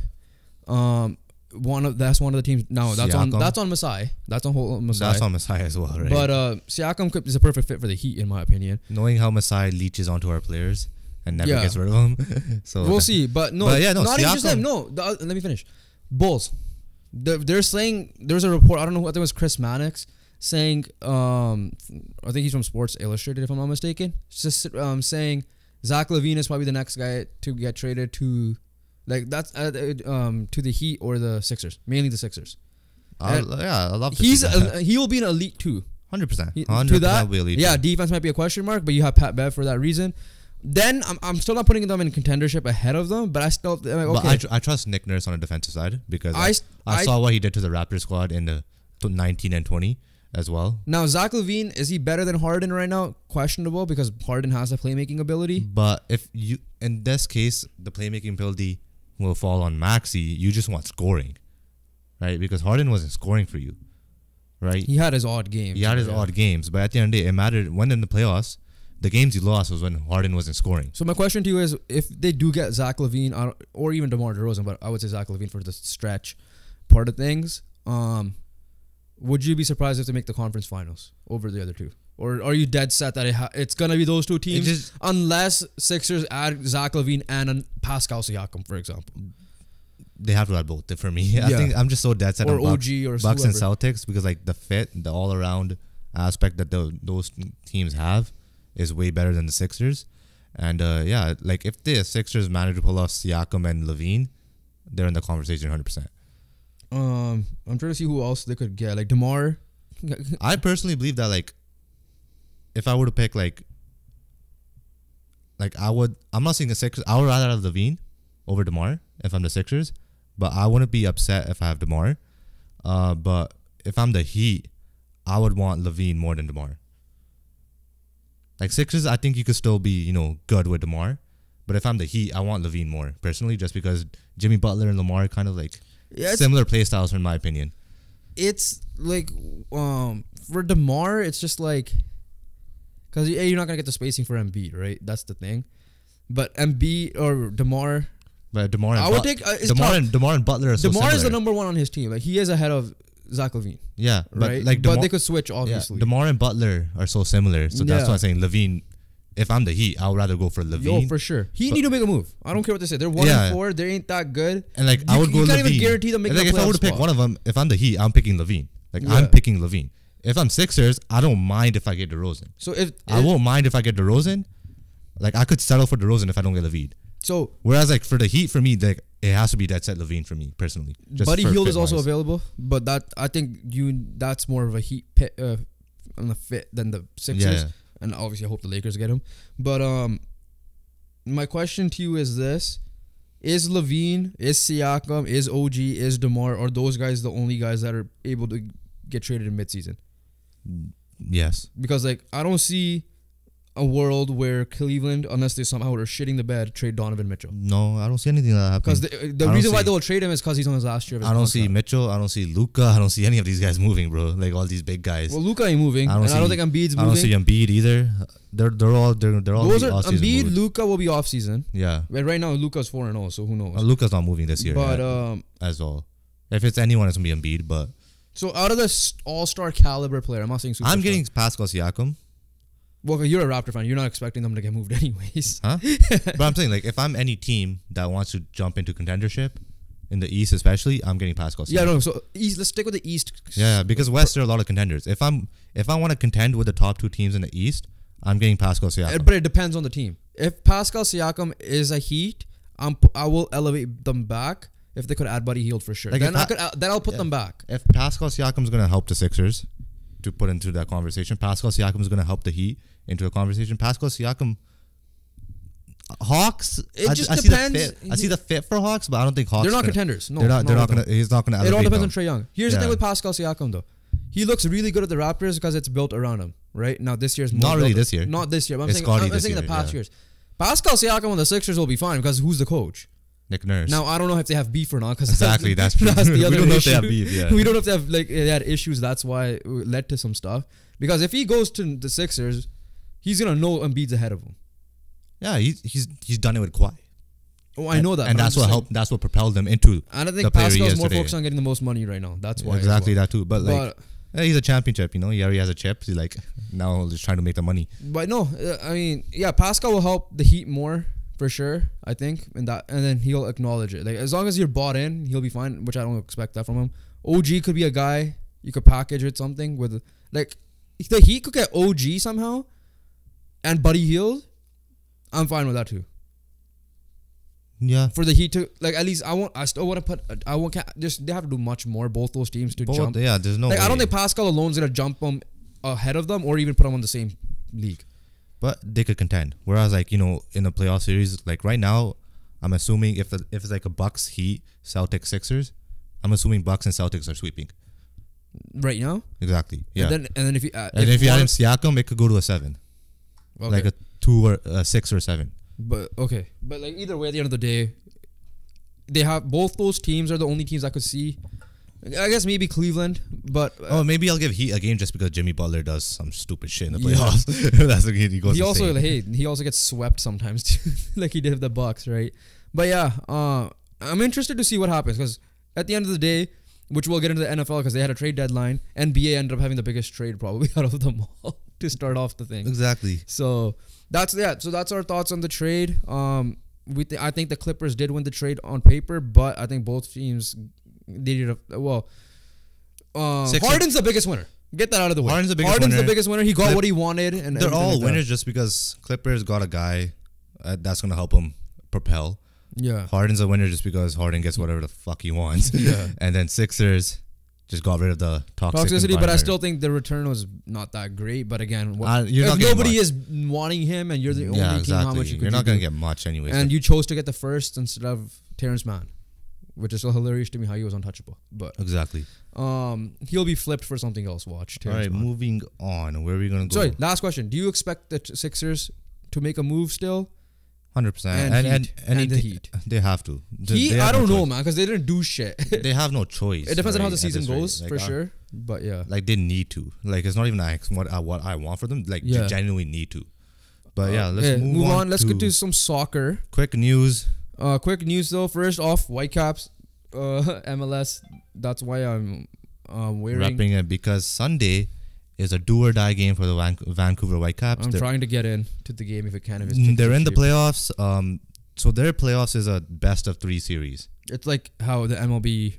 That's one of the teams. No, that's on Masai. That's on whole Masai. That's on Masai as well, right? But Siakam is a perfect fit for the Heat, in my opinion. Knowing how Masai leeches onto our players and never gets rid of them, so we'll see. But not even just them. No, let me finish. Bulls. They're saying there's a report. I don't know. I think it was Chris Mannix saying. I think he's from Sports Illustrated, if I'm not mistaken. Just saying Zach LaVine is probably the next guy to get traded to. Like that's to the Heat or the Sixers, mainly the Sixers. I love to see that. He will be an elite too. 100%. To that, will be elite yeah, too. defense might be a question mark, but you have Pat Bev for that reason. Then I'm still not putting them in contendership ahead of them, but I still okay. But I trust Nick Nurse on the defensive side because I saw what he did to the Raptors squad in the 19 and 20 as well. Now Zach LaVine, is he better than Harden right now? Questionable, because Harden has a playmaking ability. But if you, in this case, the playmaking ability will fall on Maxey. You just want scoring, right? Because Harden wasn't scoring for you, right? He had his odd games. Odd games, but at the end of the day, it mattered when in the playoffs. The games he lost was when Harden wasn't scoring. So my question to you is, if they do get Zach LaVine or even DeMar DeRozan, but I would say Zach LaVine for the stretch part of things, would you be surprised if they make the conference finals over the other two? Or are you dead set that it's going to be those two teams unless Sixers add Zach LaVine and Pascal Siakam, for example? They have to add both for me. I think I'm just so dead set on OG or Bucks and Celtics, because like the fit, the all-around aspect that those teams have is way better than the Sixers. And like if the Sixers manage to pull off Siakam and LaVine, they're in the conversation 100%. I'm trying to see who else they could get. Like DeMar. I personally believe that like if I were to pick like I'm not saying the Sixers. I would rather have LaVine over DeMar if I'm the Sixers, but I wouldn't be upset if I have DeMar. But if I'm the Heat, I would want LaVine more than DeMar. Like Sixers, I think you could still be, good with DeMar. But if I'm the Heat, I want LaVine more, personally, just because Jimmy Butler and Lamar kind of like similar play styles, in my opinion. It's like, for DeMar, it's just like, because you're not going to get the spacing for Embiid, right? That's the thing. But Embiid or DeMar. But DeMar and I would take DeMar and Butler are so DeMar similar. is the number one on his team. Like, he is ahead of Zach LaVine. Yeah, right. But but they could switch, obviously. Yeah, DeMar and Butler are so similar, so that's why I'm saying LaVine. If I'm the Heat, I would rather go for LaVine. Yo, for sure. He need to make a move. I don't care what they say. They're 1-4. They ain't that good. And like I would go LaVine. You can't even guarantee them making. Like if I were to pick one of them, if I'm the Heat, I'm picking LaVine. Like I'm picking LaVine. If I'm Sixers, I don't mind if I get DeRozan. So if I won't mind if I get DeRozan. Like I could settle for DeRozan if I don't get LaVine. So whereas like for the Heat, for me, like it has to be dead set LaVine for me personally. Buddy Hield is also available, but I think that's more of a Heat pit, on the fit than the Sixers. Yeah. And obviously I hope the Lakers get him. But my question to you is this: is LaVine, is Siakam, is OG, is DeMar, are those guys the only guys that are able to get traded in midseason? Yes. Because like I don't see a world where Cleveland, unless they somehow are shitting the bed, trade Donovan Mitchell. No, I don't see anything that happens. Because the reason why they will trade him is because he's on his last year of his I don't contract. see Mitchell. I don't see Luka. I don't see any of these guys moving, bro. Like all these big guys. Well, Luka ain't moving. I don't think Embiid's moving. I don't see Embiid either. They're all those are Embiid, Luka will be off season. Yeah. But right now Luka's 4-0, so who knows? Luka's not moving this year. But as well, if it's anyone, it's gonna be Embiid. But so out of the all-star caliber player, I'm not saying superstar. I'm getting Pascal Siakam. Well, you're a Raptor fan. You're not expecting them to get moved anyways. Huh? But I'm saying, like, if I'm any team that wants to jump into contendership, in the East especially, I'm getting Pascal Siakam. Yeah, no, so East, let's stick with the East. Yeah, because West, there are a lot of contenders. If I want to contend with the top two teams in the East, I'm getting Pascal Siakam. But it depends on the team. If Pascal Siakam is a Heat, I will elevate them back if they could add Buddy Hield for sure. Like then I'll put them back. If Pascal Siakam's going to help the Sixers, to put into that conversation. Pascal Siakam is going to help the Heat into a conversation. Pascal Siakam, Hawks. It just depends. I see the fit for Hawks, but I don't think Hawks. They're not contenders. No, they're not going to. He's not going to. It all depends on Trae Young. Here's the thing with Pascal Siakam though. He looks really good at the Raptors because it's built around him, right? Now this year's not really this year. Not this year. But I'm saying the past years. Pascal Siakam on the Sixers will be fine because who's the coach? Nick Nurse. Now I don't know if they have beef or not because exactly that's true. That's the other we don't know issue. if they have beef. Yeah. We don't know if they have they had issues. That's why it led to some stuff. Because if he goes to the Sixers, he's gonna know Embiid's ahead of him. Yeah, he's done it with Kawhi. Oh, I know that, and that's what helped. That's what propelled him into. And I think Pascal's more focused on getting the most money right now. That's why exactly that too. But like. He's a championship, He already has a chip. He's like now just trying to make the money. But no, I mean, Pascal will help the Heat more for sure. I think, and then he'll acknowledge it. Like as long as you're bought in, he'll be fine. Which I don't expect that from him. OG could be a guy you could package with something with, like, if the Heat could get OG somehow, and Buddy Hield, I'm fine with that too. Yeah, for the Heat to like at least I still want to put they have to do much more both those teams to jump. Yeah, there's no way. I don't think Pascal alone's gonna jump them ahead of them or even put them on the same league. But they could contend. Whereas like in a playoff series like right now, I'm assuming if it's like a Bucks Heat Celtics Sixers, I'm assuming Bucks and Celtics are sweeping. Right now. Exactly. Yeah. And then if you add in Siakam, it could go to a 7, like a 2 or a 6 or 7. But like either way, at the end of the day, they have both those teams are the only teams I could see. I guess maybe Cleveland, but maybe I'll give Heat a game just because Jimmy Butler does some stupid shit in the playoffs. That's the game he goes. He also gets swept sometimes too, like he did with the Bucks, right? But I'm interested to see what happens because at the end of the day, which we'll get into the NFL because they had a trade deadline. NBA ended up having the biggest trade probably out of them all to start off the thing. Exactly. So that's our thoughts on the trade. I think the Clippers did win the trade on paper, but I think both teams needed Harden's the biggest winner. Get that out of the way. Harden's the biggest winner. He got what he wanted, and they're all winners just because Clippers got a guy that's gonna help him propel. Yeah, Harden's a winner just because Harden gets whatever the fuck he wants. Yeah, and then Sixers just got rid of the toxicity. But I still think the return was not that great. But again, if nobody is wanting him, and you're the only team, how much you're not gonna get much anyway. And you chose to get the first instead of Terrence Mann, which is so hilarious to me how he was untouchable. But exactly, he'll be flipped for something else. Watch. All right, moving on. Where are we gonna go? Sorry, last question. Do you expect the Sixers to make a move still? 100%. And the Heat. They have to. I don't know, man, because they didn't do shit. They have no choice. It depends on how the season goes, for sure. But yeah, like they need to. Like it's not even like what I want for them. Like they genuinely need to. But let's move on. Let's get to some soccer. Quick news. Quick news though. First off, Whitecaps, MLS. That's why I'm wearing. Wrapping it because Sunday is a do or die game for the Vancouver Whitecaps. I'm trying to get in to the game if it can. They're in the playoffs. So their playoffs is a best of 3 series. It's like how the MLB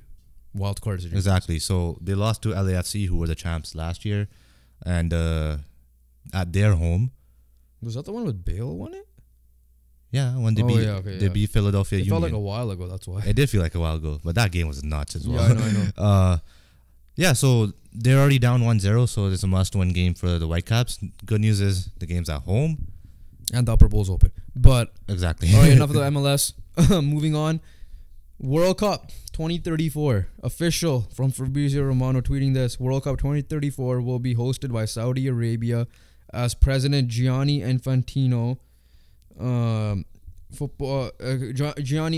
wild cards are. Exactly. So they lost to LAFC, who were the champs last year, and at their home. Was that the one with Bale won it? Yeah, when they beat Philadelphia Union. It felt like a while ago. That's why. It did feel like a while ago, but that game was nuts as well. Yeah, I know. So they're already down 1-0, so it's a must-win game for the Whitecaps. Good news is the game's at home. And the upper bowl's open. But exactly. All right, enough of the MLS. Moving on. World Cup 2034. Official from Fabrizio Romano tweeting this. World Cup 2034 will be hosted by Saudi Arabia as President Gianni Infantino. Gianni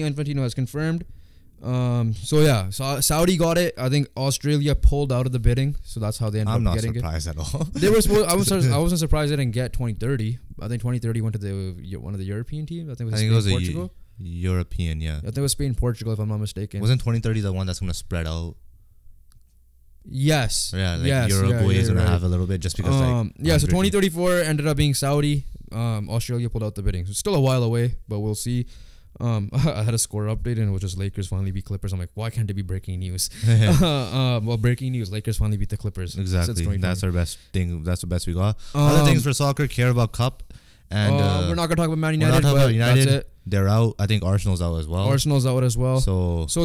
Infantino has confirmed. Saudi got it. I think Australia pulled out of the bidding, so that's how they ended up getting it. I'm not surprised at all. They were supposed. I wasn't surprised they didn't get 2030. I think 2030 went to one of the European teams. I think it was Spain, Portugal. European, yeah. I think it was Spain, Portugal, if I'm not mistaken. Wasn't 2030 the one that's going to spread out? Yes. Yeah, like Uruguay is going to have a little bit just because. So 2034 ended up being Saudi. Australia pulled out the bidding. So it's still a while away, but we'll see. I had a score update and it was just Lakers finally beat Clippers. I'm like, why can't it be breaking news? Breaking news: Lakers finally beat the Clippers. Exactly. That's our best thing. That's the best we got. Other things for soccer: Carabao Cup, and we're not gonna talk about Man United. That's it. They're out. I think Arsenal's out as well. So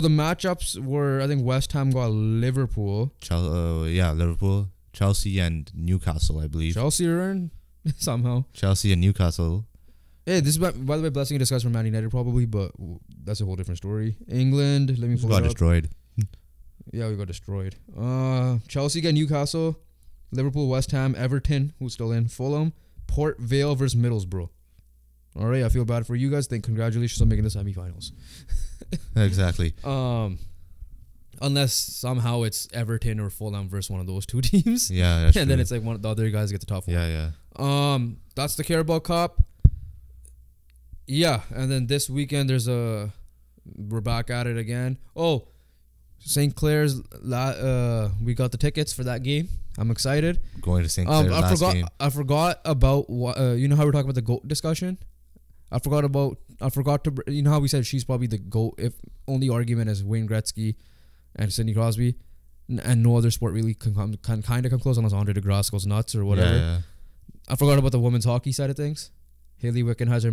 the matchups were: I think West Ham got Liverpool. Liverpool. Chelsea and Newcastle, I believe. Chelsea are in somehow. Chelsea and Newcastle. Hey, this is by the way, blessing in disguise from Man United probably, but that's a whole different story. England, let me pull it Got up. destroyed. Yeah, we got destroyed. Chelsea get Newcastle, Liverpool, West Ham, Everton, who's still in, Fulham, Port Vale versus Middlesbrough. All right, I feel bad for you guys. Think congratulations on making the semifinals. Exactly. Unless somehow it's Everton or Fulham versus one of those two teams. Yeah, that's and true. then it's like one of the other guys get the top one. Yeah. That's the Carabao Cup. Yeah, and then this weekend we're back at it again. Oh, St. Clair's. We got the tickets for that game. I'm excited. Going to St. Clair's last game. I forgot about what. You know how we're talking about the GOAT discussion. I forgot to. You know how we said she's probably the GOAT. If only argument is Wayne Gretzky and Sidney Crosby, and no other sport really can kind of come close unless Andre DeGrasse goes nuts or whatever. Yeah. I forgot about the women's hockey side of things. Haley Wickenheiser,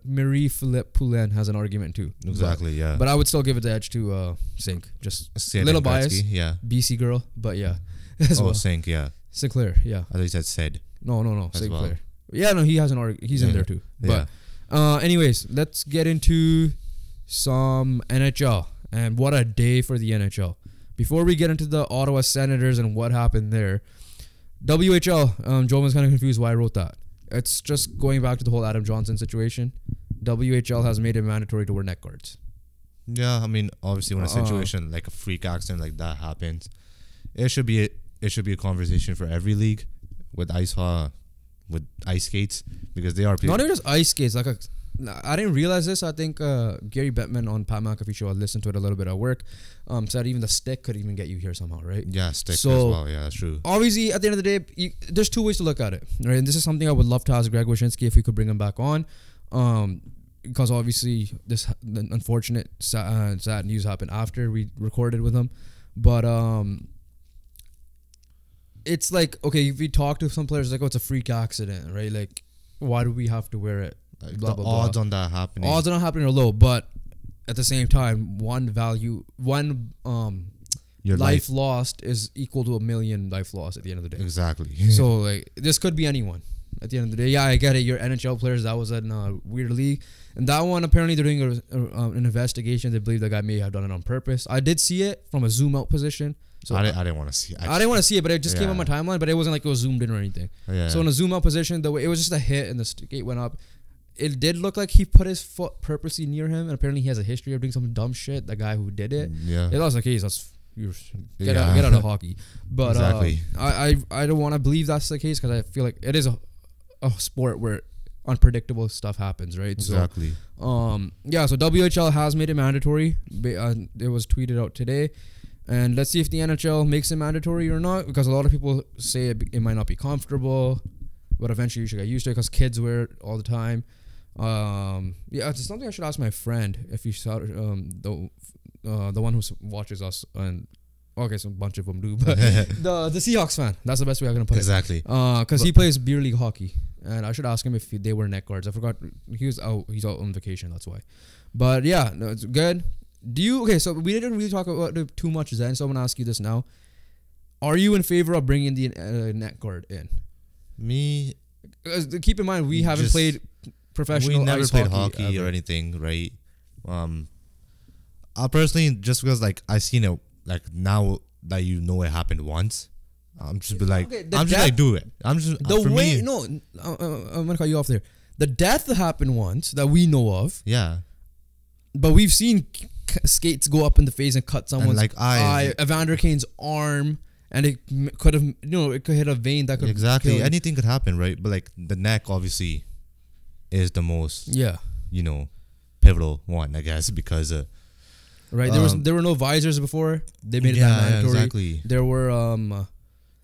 Marie-Philippe Poulin has an argument too. Exactly, But I would still give it the edge to Sink. Just Sid little Gretzky, bias. Yeah. BC girl, but yeah. As well. Sink, yeah. Sinclair, yeah. I thought you said Sid. No, As Sinclair. well. Yeah, no, he has an argument. He's in there too. But anyways, let's get into some NHL. And what a day for the NHL. Before we get into the Ottawa Senators and what happened there, WHL, Joe was kind of confused why I wrote that. It's just going back to the whole Adam Johnson situation. WHL has made it mandatory to wear neck guards. Yeah, I mean, obviously when a situation like a freak accident like that happens, it should be a conversation for every league with ice skates, because they are people. Not even just ice skates. I didn't realize this. I think Gary Bettman on Pat McAfee show, I listened to it a little bit at work, said even the stick could even get you here somehow, right? Yeah, stick as well. Yeah, that's true. Obviously, at the end of the day, there's two ways to look at it, right? And this is something I would love to ask Greg Wyshynski if we could bring him back on, because obviously the unfortunate sad news happened after we recorded with him, but it's like, okay, if we talk to some players, like, oh, it's a freak accident, right? Like, why do we have to wear it? Blah, the odds on that happening. Odds on that happening are low, but at the same time, your life lost is equal to 1 million life lost at the end of the day. Exactly. So like, this could be anyone at the end of the day. Yeah, I get it. You're NHL players. That was in a weird league, and that one apparently they're doing an investigation. They believe the guy may have done it on purpose. I did see it from a zoom out position. So I didn't want to see it. I didn't want to see it, but it just came on my timeline. But it wasn't like it was zoomed in or anything. Yeah. So in a zoom out position, the way it was just a hit and the skate went up. It did look like he put his foot purposely near him, and apparently he has a history of doing some dumb shit. The guy who did it, if that was the case, get out of hockey. But exactly. I don't want to believe that's the case, because I feel like it is a sport where unpredictable stuff happens, right? Exactly. So so WHL has made it mandatory. It was tweeted out today, and let's see if the NHL makes it mandatory or not, because a lot of people say it might not be comfortable, but eventually you should get used to it because kids wear it all the time. It's something I should ask my friend if he saw the one who watches us, and okay, so a bunch of them do, but the Seahawks fan. That's the best way I'm gonna put it. Exactly. Because he plays beer league hockey, and I should ask him if they wear neck guards. I forgot he's out on vacation. That's why. But yeah, no, it's good. So we didn't really talk about it too much then. So I'm gonna ask you this now: are you in favor of bringing the neck guard in? Me. Keep in mind we haven't played professional. We never ice played hockey or anything, right? I personally, just because like I seen it, like now that you know it happened once, I'm just be like, I'm just like do it. I'm just the way. No, I'm gonna cut you off there. The death happened once that we know of. Yeah, but we've seen skates go up in the face and cut someone's like eye. Evander Kane's arm. And it could have, it could hit a vein that could exactly anything could happen, right? But like the neck obviously is the most, pivotal one, I guess, because right, there were no visors before. They made it mandatory. Exactly. There were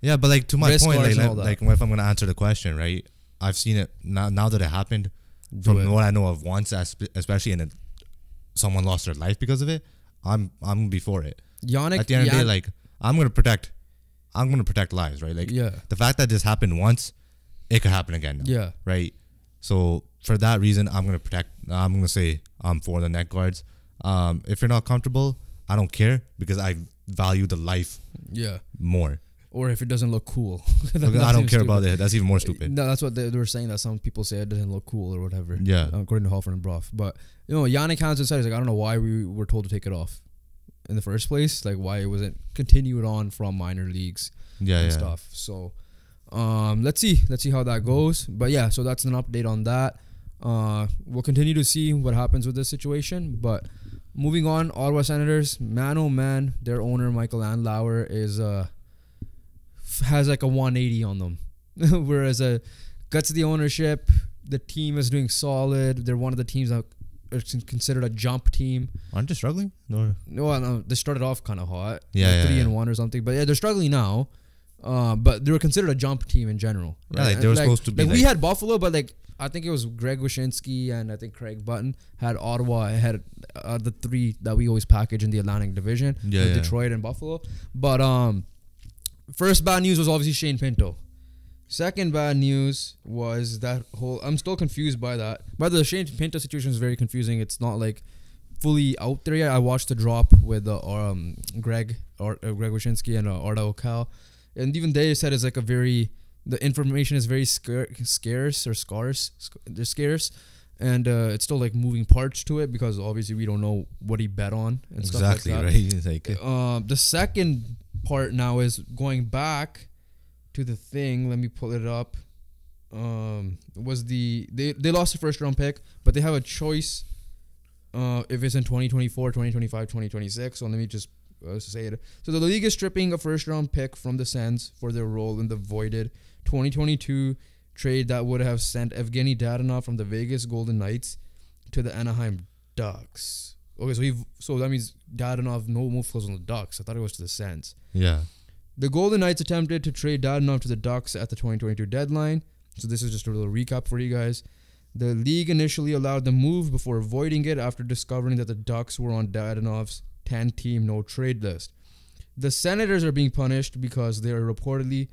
but like to my point, like if I'm gonna answer the question, right? I've seen it now that it happened. From what I know of once, especially in someone lost their life because of it, I'm before it. Yannick, at the end of the day, like I'm gonna protect lives, right? Like the fact that this happened once, it could happen again. Yeah. Right. So for that reason, I'm gonna say I'm for the neck guards. If you're not comfortable, I don't care, because I value the life more. or if it doesn't look cool. Okay, I don't care about it. That's even more stupid. No, that's what they were saying, that some people say it doesn't look cool or whatever. Yeah. According to Hoffman and Brough. But, Yannick Hansen said, he's like, I don't know why we were told to take it off in the first place. Like, why it wasn't continued on from minor leagues and stuff. So, let's see how that goes. But yeah, so that's an update on that. We'll continue to see what happens with this situation. But moving on, Ottawa Senators, man oh man, their owner Michael Andlauer has like a 180 on them. Whereas guts the ownership, the team is doing solid. They're one of the teams that are considered a jump team. Aren't they struggling? No, they started off kind of hot. Yeah, like 3-1 or something. But yeah, they're struggling now. But they were considered a jump team in general. Right? Yeah, like they were supposed to be. Like we had Buffalo, but like I think it was Greg Wyshynski and I think Craig Button had Ottawa ahead the three that we always package in the Atlantic Division. Yeah, Detroit and Buffalo. But first bad news was obviously Shane Pinto. Second bad news was that whole... I'm still confused by that. By the Shane Pinto situation is very confusing. It's not like fully out there yet. I watched the drop with Greg Wyshynski and Arda O'Cal. And even they said it's like a very... The information is very scarce. They're scarce. And it's still like moving parts to it because obviously we don't know what he bet on and stuff like that. Exactly, right? The second part now is going back to the thing. Let me pull it up. Was they lost the first round pick, but they have a choice if it's in 2024, 2025, 2026. So let me just say it. So the league is stripping a first round pick from the Sens for their role in the voided 2022 trade that would have sent Evgeny Dadonov from the Vegas Golden Knights to the Anaheim Ducks. Okay, so that means Dadonov no move flows on the Ducks. I thought it was to the Sens. Yeah. The Golden Knights attempted to trade Dadonov to the Ducks at the 2022 deadline. So this is just a little recap for you guys. The league initially allowed the move before voiding it after discovering that the Ducks were on Dadonov's 10-team no-trade list. The Senators are being punished because they are reportedly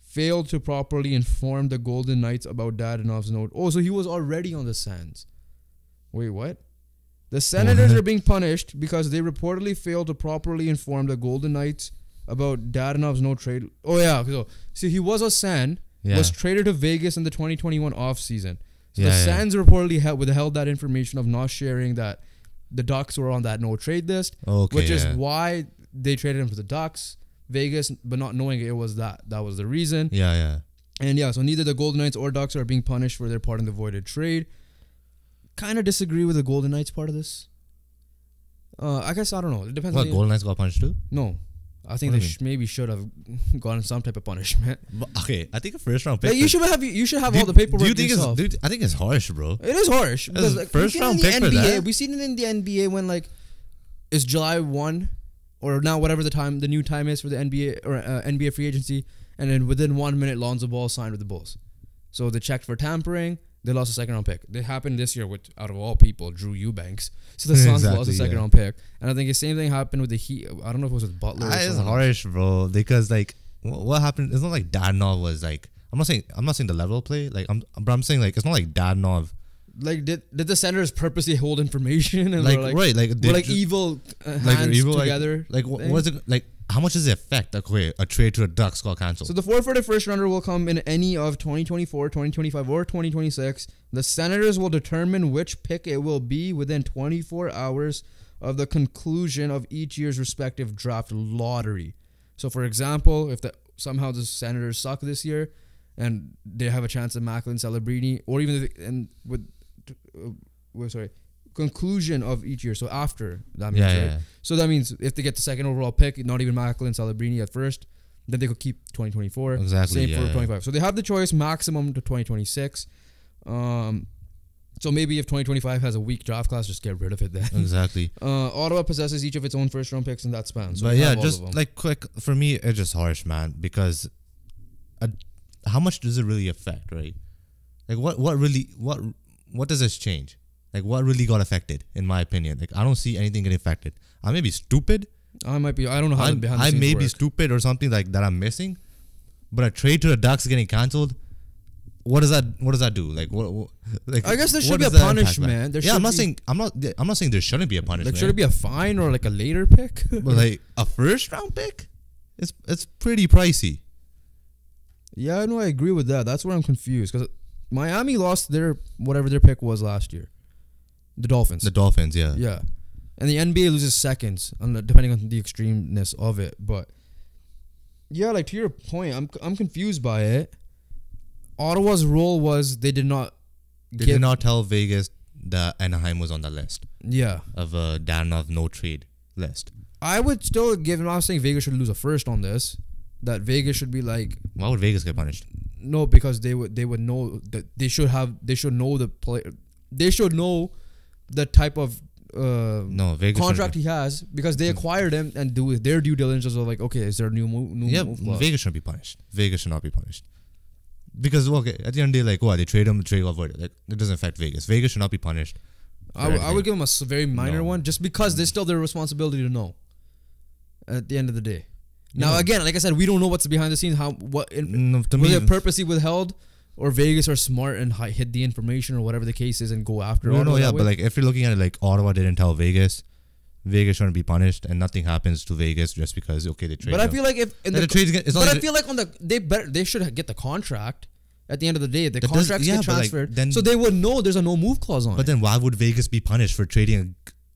failed to properly inform the Golden Knights about Dadonov's note. Oh, so he was already on the Sens. Wait, what? The Senators are being punished because they reportedly failed to properly inform the Golden Knights about Dadonov's no trade. Oh yeah, so he was a Sen, was traded to Vegas in the 2021 offseason. So the Sens reportedly withheld that information of not sharing that the Ducks were on that no trade list, which is why they traded him to the Ducks, Vegas, but not knowing it was that was the reason. And so neither the Golden Knights or Ducks are being punished for their part in the voided trade. Kind of disagree with the Golden Knights part of this. I guess I don't know. It depends. What, Golden Knights got punished too? No. I think they maybe should have gotten some type of punishment. But, okay, I think a first round pick. Like you should have all the paperwork. Do you think yourself. I think it's harsh, bro. It is harsh because like, first round pick for that. We've seen it in the NBA when like it's July 1 or now whatever the new time is for the NBA or NBA free agency, and then within 1 minute, Lonzo Ball signed with the Bulls. So they checked for tampering. They lost a second round pick. It happened this year with, out of all people, Drew Eubanks. So the Suns lost a second round pick. And I think the same thing happened with the Heat. I don't know if it was with Butler. That is harsh, bro. Because like what happened? It's not like Dadonov was like. I'm not saying the level of play. Like I'm saying like it's not like Dadonov. Like did the Senators purposely hold information and like right like evil hands evil, together? Like what is it like? How much does it affect a trade to a Ducks got canceled? So the forfeited first rounder will come in any of 2024, 2025, or 2026. The Senators will determine which pick it will be within 24 hours of the conclusion of each year's respective draft lottery. So, for example, if somehow the Senators suck this year and they have a chance at Macklin Celebrini, or even conclusion of each year. So after that means right? So that means if they get the second overall pick, not even Macklin Celebrini at first, then they could keep 2024. Exactly. Same for 25. So they have the choice maximum to 2026. So maybe if 2025 has a weak draft class, just get rid of it then. Exactly. Ottawa possesses each of its own first round picks in that span. So but yeah, just like quick for me, it's just harsh, man. Because how much does it really affect, right? Like what does this change? Like, what really got affected, in my opinion? Like, I don't see anything getting affected. I may be stupid. I don't know how behind the scenes I may work. be stupid or something like that I'm missing. But a trade to the Ducks getting canceled, what does that do? Like, what like, I guess there should be a punishment. I'm not saying there shouldn't be a punishment. Like, should it be a fine or like a later pick? But like a first round pick? it's pretty pricey. Yeah, no, I agree with that. That's where I'm confused because Miami lost their whatever their pick was last year. The Dolphins. The Dolphins, yeah. Yeah. And the NBA loses seconds depending on the extremeness of it. But yeah, like to your point, I'm confused by it. Ottawa's role was they did not tell Vegas that Anaheim was on the list. Yeah. Of Darnold no trade list. I would still give. I'm not saying Vegas should lose a first on this. That Vegas should be like. Why would Vegas get punished? No, because they would know that they should know the play. They should know the type of Vegas contract he has because they acquired him and do their due diligence of like, okay, is there a new move clause? Vegas shouldn't be punished. Vegas should not be punished. Because okay, at the end of the day, like what they trade him, the trade got voided. Like it doesn't affect Vegas. Vegas should not be punished. I would give them a very minor one just because they still their responsibility to know. At the end of the day. Now again, like I said, we don't know what's behind the scenes. Was it purposely withheld, or Vegas are smart and hid the information, or whatever the case is, and go after. No, yeah, but like if you're looking at it, like Ottawa didn't tell Vegas, Vegas shouldn't be punished, and nothing happens to Vegas just because they trade. But I feel like I feel like they should get the contract. At the end of the day, the contracts get transferred, so they would know there's a no move clause on it. But then why would Vegas be punished for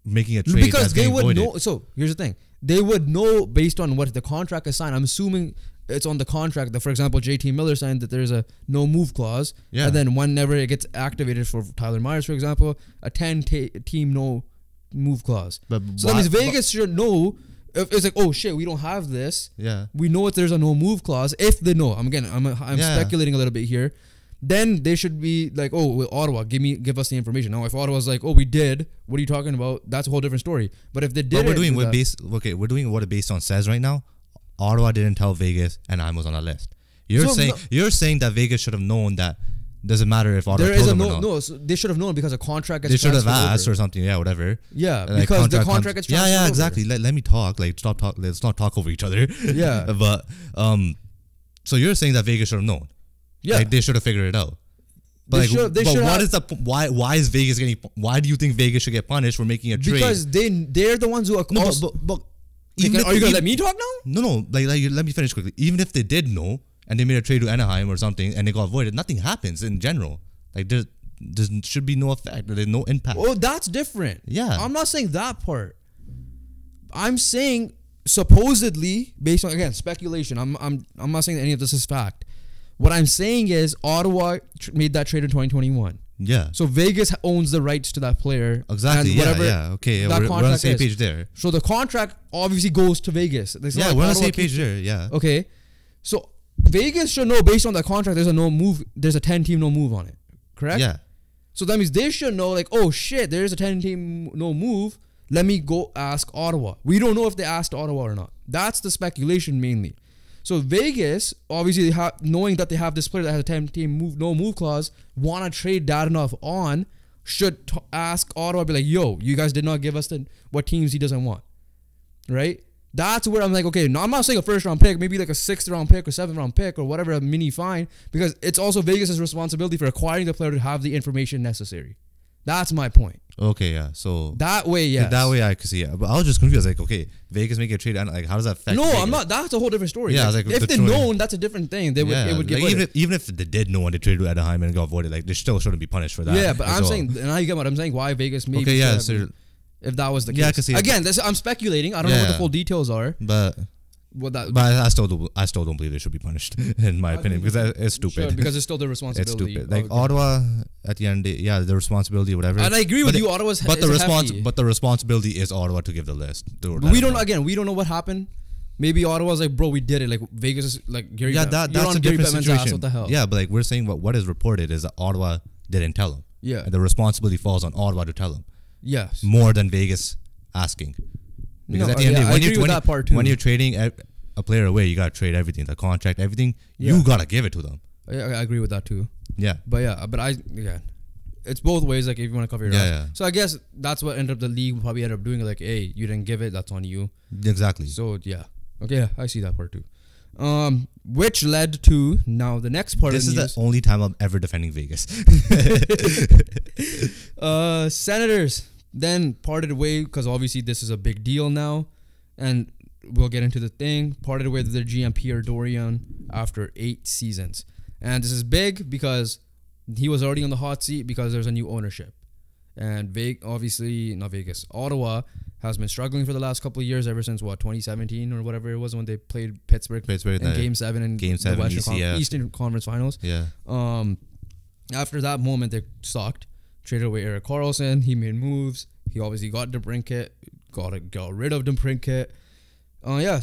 making a trade? Because they would know. So here's the thing. They would know based on what the contract is signed. I'm assuming it's on the contract that, for example, JT Miller signed that there's a no move clause. Yeah. And then whenever it gets activated for Tyler Myers, for example, a 10-team no move clause. So that means Vegas should know. If it's like, oh shit, we don't have this. Yeah. We know if there's a no move clause. If they know, I'm speculating a little bit here. Then they should be like, oh, well, Ottawa, give us the information. Now, if Ottawa's like, oh, we did, what are you talking about? That's a whole different story. But if they did, we're doing what it based on says right now. Ottawa didn't tell Vegas, and I was on a list. You're saying that Vegas should have known that. Doesn't matter if Ottawa told them or not. No, so they should have known because a contract gets they should have asked or something. Yeah, whatever. Yeah, like because the contract gets transferred. Yeah, exactly. Let me talk. Like stop talk. Let's not talk over each other. Yeah. But so you're saying that Vegas should have known. Yeah. Like they should have figured it out. But why is Vegas getting? Why do you think Vegas should get punished for making a trade? Because they're the ones who are. No, but are you gonna let me talk now? No. Like let me finish quickly. Even if they did know and they made a trade to Anaheim or something and they got voided, nothing happens in general. Like there should be no effect. There's no impact. Oh, that's different. Yeah, I'm not saying that part. I'm saying supposedly based on again speculation. I'm not saying that any of this is fact. What I'm saying is Ottawa made that trade in 2021. Yeah. So Vegas owns the rights to that player. Exactly. Yeah. Okay. We're on the same page there. So the contract obviously goes to Vegas. We're on the same page there. Yeah. Okay. So Vegas should know based on that contract there's a no move. There's a 10-team no move on it. Correct? Yeah. So that means they should know like, oh shit, there's a 10-team no move. Let me go ask Ottawa. We don't know if they asked Ottawa or not. That's the speculation mainly. So Vegas, obviously, knowing that they have this player that has a 10-team no move clause, want to trade Dadonov on, should ask Ottawa, be like, yo, you guys did not give us what teams he doesn't want. Right? That's where I'm like, okay, no, I'm not saying a first-round pick, maybe like a 6th-round pick or 7th-round pick or whatever, a mini fine, because it's also Vegas' responsibility for acquiring the player to have the information necessary. That's my point. Okay, yeah. So that way, yes. That way I could see it. But I was just confused. Like, okay, Vegas making a trade, and like, how does that affect? No, Vegas? I'm not. That's a whole different story. Yeah, like, if they're known, that's a different thing. They would. It would get like, even if they did know when they traded to Anaheim and got voided, like they still shouldn't be punished for that. Yeah, but I'm saying, and I get what I'm saying. Why Vegas maybe? Okay, yeah. So if that was the case, yeah, I can see again, I'm speculating. I don't know what the full details are. But I still don't believe they should be punished in my opinion because it's stupid. Sure, because it's still their responsibility. It's stupid. Like Ottawa, at the end, the responsibility, whatever. And I agree with you. Ottawa's but the responsibility is Ottawa to give the list. But we don't know what happened. Maybe Ottawa's like, bro, we did it. Like Vegas is like Gary. Yeah, that's a different situation. What the hell? Yeah, but like we're saying, what is reported is that Ottawa didn't tell them. Yeah, and the responsibility falls on Ottawa to tell them. Yes, more than Vegas asking. Because at the end of the day, when you're trading a player away, you gotta trade everything, the contract, everything. Yeah. You gotta give it to them. I agree with that too. Yeah, it's both ways. Like if you want to cover your ass. Yeah. So I guess that's what ended up the league probably ended up doing. Like, hey, you didn't give it, that's on you. Exactly. So yeah, okay, yeah, I see that part too. Which led to now the next part. This is the only time I'm ever defending Vegas. Senators then parted away because obviously this is a big deal now, and we'll get into the thing. Parted with their GM Pierre Dorion after 8 seasons. And this is big because he was already on the hot seat because there's a new ownership. And obviously, not Vegas, Ottawa has been struggling for the last couple of years ever since, 2017 or whatever it was when they played Pittsburgh in Game 7 in the Western Eastern Conference Finals. Yeah. After that moment, they sucked. Traded away Erik Karlsson. He made moves. He obviously got DeBrincat. Got rid of DeBrincat.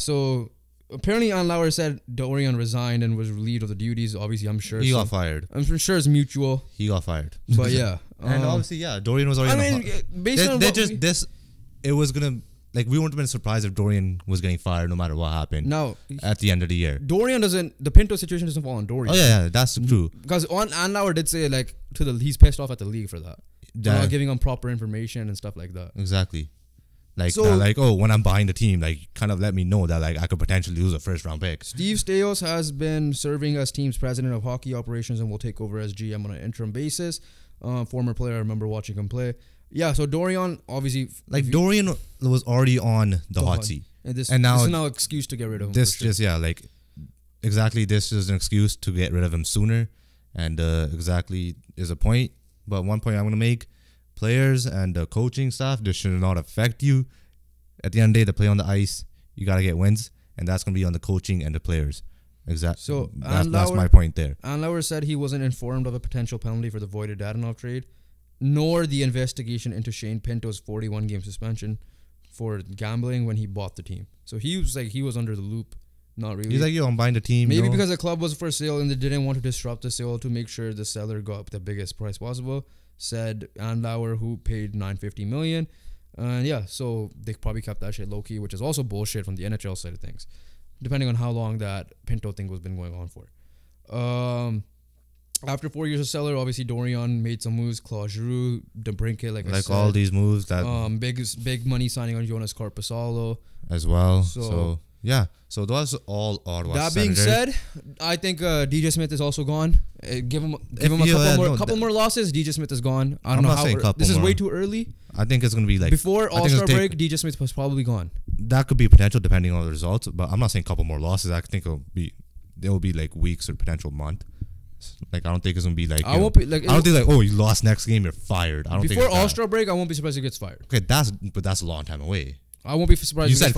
So apparently Ann Lauer said Dorion resigned and was relieved of the duties. Obviously, I'm sure he got fired. I'm sure it's mutual. He got fired. But yeah. And obviously, Dorion was already it was going to, like, we wouldn't have been surprised if Dorion was getting fired no matter what happened. No. At the end of the year. The Pinto situation doesn't fall on Dorion. Oh, yeah, that's true. Because Ann Lauer did say, like, he's pissed off at the league for that. They're not giving him proper information and stuff like that. Exactly. When I'm buying the team, like, kind of let me know that, like, I could potentially lose a first-round pick. Steve Staios has been serving as team's president of hockey operations and will take over as GM on an interim basis. Former player, I remember watching him play. Yeah, so Dorion, obviously... Like, Dorion was already on the hot seat. And this is now an excuse to get rid of him. This is an excuse to get rid of him sooner. And exactly is a point. But one point I'm going to make, players and the coaching staff, this should not affect you. At the end of the day, to play on the ice, you got to get wins. And that's going to be on the coaching and the players. Exactly. So that's my point there. Ann Lauer said he wasn't informed of a potential penalty for the voided Dadonov trade, nor the investigation into Shane Pinto's 41-game suspension for gambling when he bought the team. So he was under the loop. Not really. He's like, I'm buying the team. Maybe because the club was for sale and they didn't want to disrupt the sale to make sure the seller got the biggest price possible, said Ann Lauer, who paid $950 million. And so they probably kept that shit low-key, which is also bullshit from the NHL side of things, depending on how long that Pinto thing was been going on for. After 4 years of seller, obviously Dorion made some moves. Claude Giroux, DeBrincat, like I said. All these moves that big money signing on Jonas Corposalo as well. So those all Ottawa. That being said, I think DJ Smith is also gone. Give him a couple more losses. DJ Smith is gone. I don't know how. This is way too early. I think it's gonna be like before All-Star break. DJ Smith was probably gone. That could be potential depending on the results, but I'm not saying a couple more losses. I think it'll be like weeks or potential month. Like, I don't think it's gonna be like. I don't think you lost next game, you're fired. I don't think before All-Star break, I won't be surprised he gets fired. Okay, that's a long time away. I won't be surprised. You said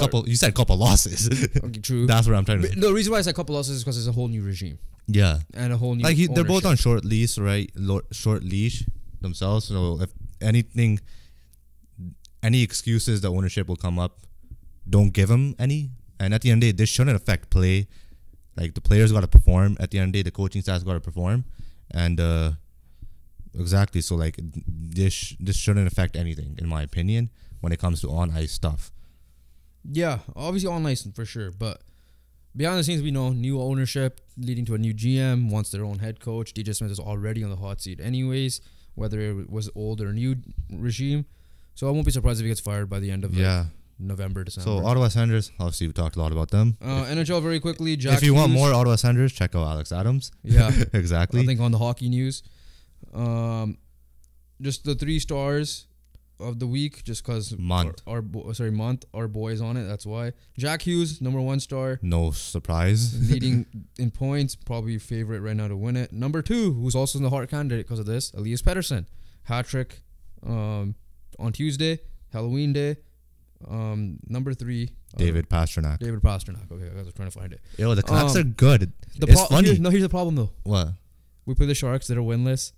couple losses. Okay, true. That's what I'm trying to. The reason why I said couple losses is because there's a whole new regime. Yeah, and a whole new. They're both on short leash, right? Short leash themselves. So if anything, any excuses the ownership will come up, don't give them any. And at the end of the day, this shouldn't affect play. Like, the players got to perform. At the end of the day, the coaching staff's got to perform, and exactly. So like this shouldn't affect anything, in my opinion, when it comes to on ice stuff. Yeah, obviously on ice for sure, but behind the scenes, we know new ownership leading to a new GM wants their own head coach. DJ Smith is already on the hot seat, anyways, whether it was old or new regime. So I won't be surprised if he gets fired by the end of November, December. So Ottawa Senators, obviously we talked a lot about them. NHL very quickly. Jack if you want more Ottawa Senators, check out Alex Adams. Yeah, exactly. I think on the hockey news, just the 3 stars of the week, just because month our boys on it. That's why Jack Hughes, number 1 star. No surprise. Leading in points, probably favorite right now to win it. Number 2, who's also in the Hart candidate because of this, Elias Pettersson, hat trick on Tuesday, Halloween day. Number 3, David Pastrnak. Okay, I was trying to find it. Yo, the Canucks are good. It's funny. Here's the problem though. What? We play the Sharks that are winless.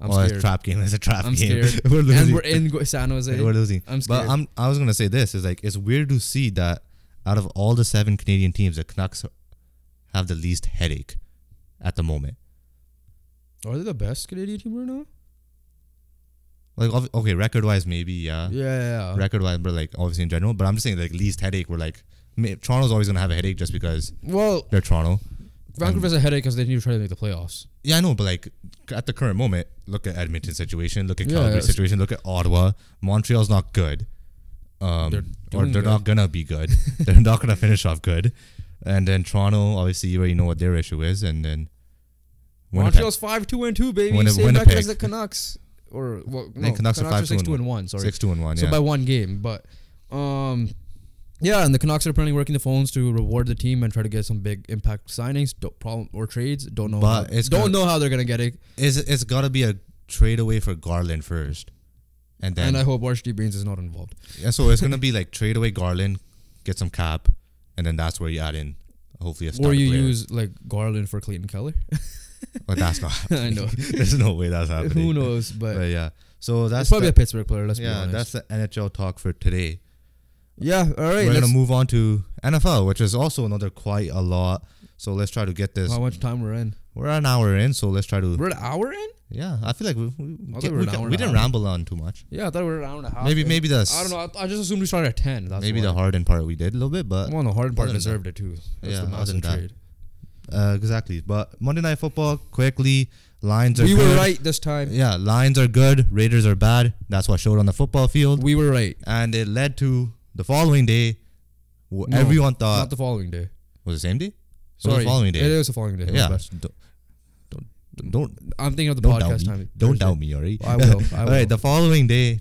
I'm scared. It's a trap game. I'm scared. We're losing. And we're in San Jose. We're losing. I'm scared. But I was gonna say this is like, it's weird to see that out of all the 7 Canadian teams, the Canucks have the least headache at the moment. Are they the best Canadian team right now? Like, okay, record-wise, maybe, yeah. Yeah. Record-wise, but, like, obviously in general. But I'm just saying, like, least headache, we're like, Toronto's always going to have a headache just because they're Toronto. Vancouver has a headache because they need to try to make the playoffs. Yeah, I know, but, like, at the current moment, look at Edmonton's situation, look at Calgary's situation, look at Ottawa. Montreal's not good. They're not going to be good. They're not going to finish off good. And then Toronto, obviously, you already know what their issue is. And then Montreal's 5-2-2, baby. Same record as the Canucks. Canucks are 6-2-1. Sorry, 6-2-1. So yeah. by 1 game, but Yeah, and the Canucks are apparently working the phones to reward the team and try to get some big impact signings, or trades. Don't know. But don't know how they're gonna get it. It's got to be a trade away for Garland first, and then. And I hope Archie Baines is not involved. Yeah, so it's gonna be like trade away Garland, get some cap, and then that's where you add in hopefully a starter Or you player. use like Garland for Clayton Keller. But that's not happening. I know. There's no way that's happening. Who knows? But yeah. So that's it's probably a Pittsburgh player. Let's be yeah, honest. that's the NHL talk for today. Yeah. All right. We're gonna move on to NFL, which is also another quite a lot. So let's try to get this. How much time we're in? We're an hour in, so let's try to. We're an hour in. Yeah, I feel like we didn't half. ramble on too much. Yeah, I thought we were an hour and a half. Maybe the I don't know. I just assumed we started at 10. That's maybe why. the Harden part we did a little bit, but Well, the Harden part other than deserved it too. That's Yeah, the other massive than that. trade. Exactly. But Monday Night Football, quickly, lines are We good. were right this time. Yeah, Lions are good, Raiders are bad. That's what showed on the football field. We were right. And it led to the following day. No, Everyone thought not the following day. was the same day. Sorry, it was the following day. It is the following day. Yeah. My bad. Don't I'm thinking of the don't doubt podcast me. time. Don't Thursday. doubt me, alright? I will. I All will. right, the following day,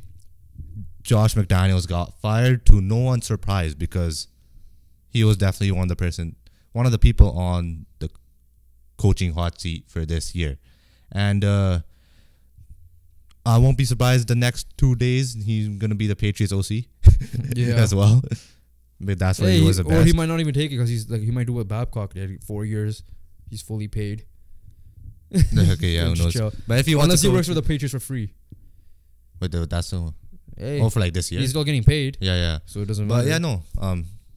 Josh McDaniels got fired to no one's surprise because he was definitely one of the people on the coaching hot seat for this year. And I won't be surprised the next 2 days he's going to be the Patriots OC Yeah. as well. But that's where he was the Or best. he might not even take it because he might do what Babcock did. 4 years, he's fully paid. Okay, yeah, who Just knows? chill. But if he wants Unless to he go, works for the Patriots for free. but that's so. Hey, Oh, for like this year. he's still getting paid, Yeah. so it doesn't But matter. yeah, no.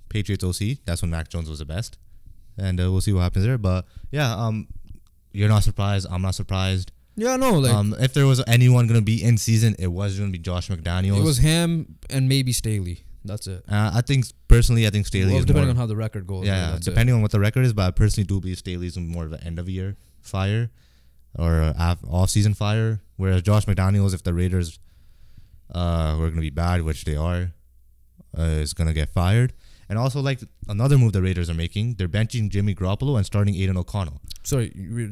Patriots OC. That's when Mac Jones was the best, and we'll see what happens there. But yeah, you're not surprised. I'm not surprised. Yeah, no, like If there was anyone gonna be in season, it was gonna be Josh McDaniels. it was him and maybe Staley. That's it. I think personally, I think Staley Well, is depending more. on how the record goes. Yeah, that's depending on what the record is, but I personally do believe Staley's more of an end of year fire or off season fire. Whereas Josh McDaniels, if the Raiders were gonna be bad, which they are, is gonna get fired. And also, like another move the Raiders are making, they're benching Jimmy Garoppolo and starting Aiden O'Connell. Sorry, you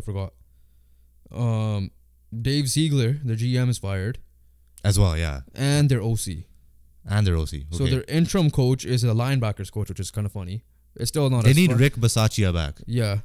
forgot. Dave Ziegler, the GM, is fired, As well, yeah. and their OC. And their OC. Okay. So their interim coach is a linebackers coach, which is kind of funny. It's still not. They as need fun. Rick Bisaccia back. Yeah,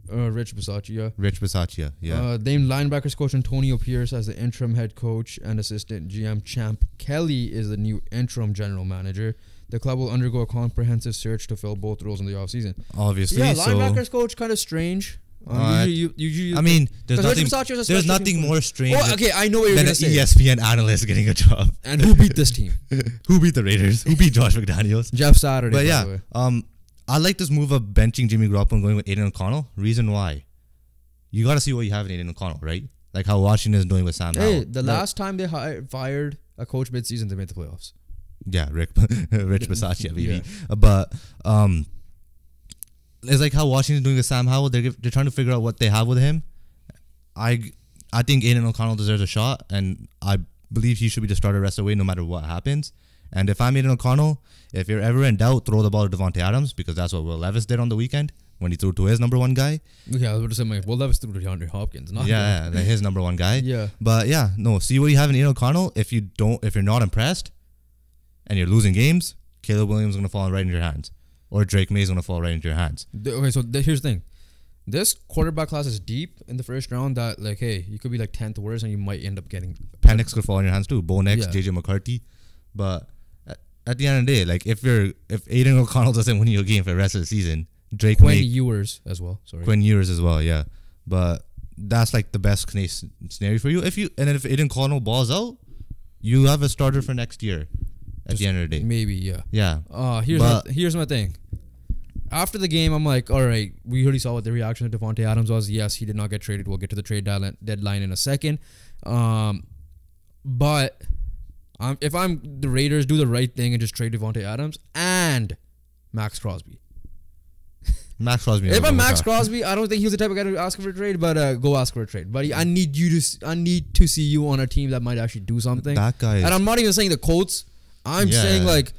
Rich Bisaccia. Yeah. Rich Bisaccia, yeah. Named linebackers coach Antonio Pierce as the interim head coach and assistant GM. Champ Kelly is the new interim general manager. The club will undergo a comprehensive search to fill both roles in the offseason. Obviously, Yeah, so linebackers coach kind of strange. Usually, I mean, Rich Bisaccia is a there's special nothing team more strange Oh, okay, I know what you're than gonna an say. ESPN analyst getting a job. And who beat this team? Who beat the Raiders? Who beat Josh McDaniels? Jeff Saturday. But by yeah, the way. I like this move of benching Jimmy Garoppolo and going with Aiden O'Connell. Reason why? You got to see what you have in Aiden O'Connell, right? Like how Washington is doing with Sam Hey, Howell. the last time they fired a coach mid-season, they made the playoffs. Yeah, Rich Bisaccia, baby. But it's like how Washington's doing with Sam Howell. They're trying to figure out what they have with him. I think Aiden O'Connell deserves a shot, and I believe he should be the starter rest of the way no matter what happens. And if I'm Aiden O'Connell, if you're ever in doubt, throw the ball to Devontae Adams because that's what Will Levis did on the weekend when he threw to his number one guy. Okay, I was about to say, Will Levis threw to DeAndre Hopkins. Not Yeah, like his number one guy. Yeah. But yeah, no. See what you have in Aiden O'Connell. If you're not impressed, and you're losing games, Caleb Williams is gonna fall right into your hands, or Drake May is gonna fall right into your hands. Okay, so here's the thing. This quarterback class is deep in the first round that, like, hey, you could be like 10th worst and you might end up getting... Penix could fall in your hands too. Bo Nix, Yeah. JJ McCarthy. But at the end of the day, like if Aiden O'Connell doesn't win you a game for the rest of the season, Drake Quinn May, Ewers as well. Sorry. Quinn Ewers as well, yeah. But that's like the best case scenario for you. If Aiden O'Connell balls out, you have a starter for next year. At the end of the day, Maybe, yeah. yeah. Here's my thing. After the game, I'm like, all right, we already saw what the reaction of Devontae Adams was. Yes, he did not get traded. We'll get to the trade deadline in a second. But if I'm the Raiders, do the right thing and just trade Devontae Adams and Max Crosby. Max Crosby. If I'm Max Crosby, I don't think he was the type of guy to ask for a trade, but go ask for a trade, buddy. I need to see you on a team that might actually do something. That guy is, And I'm not even saying the Colts. I'm Yeah. saying, like,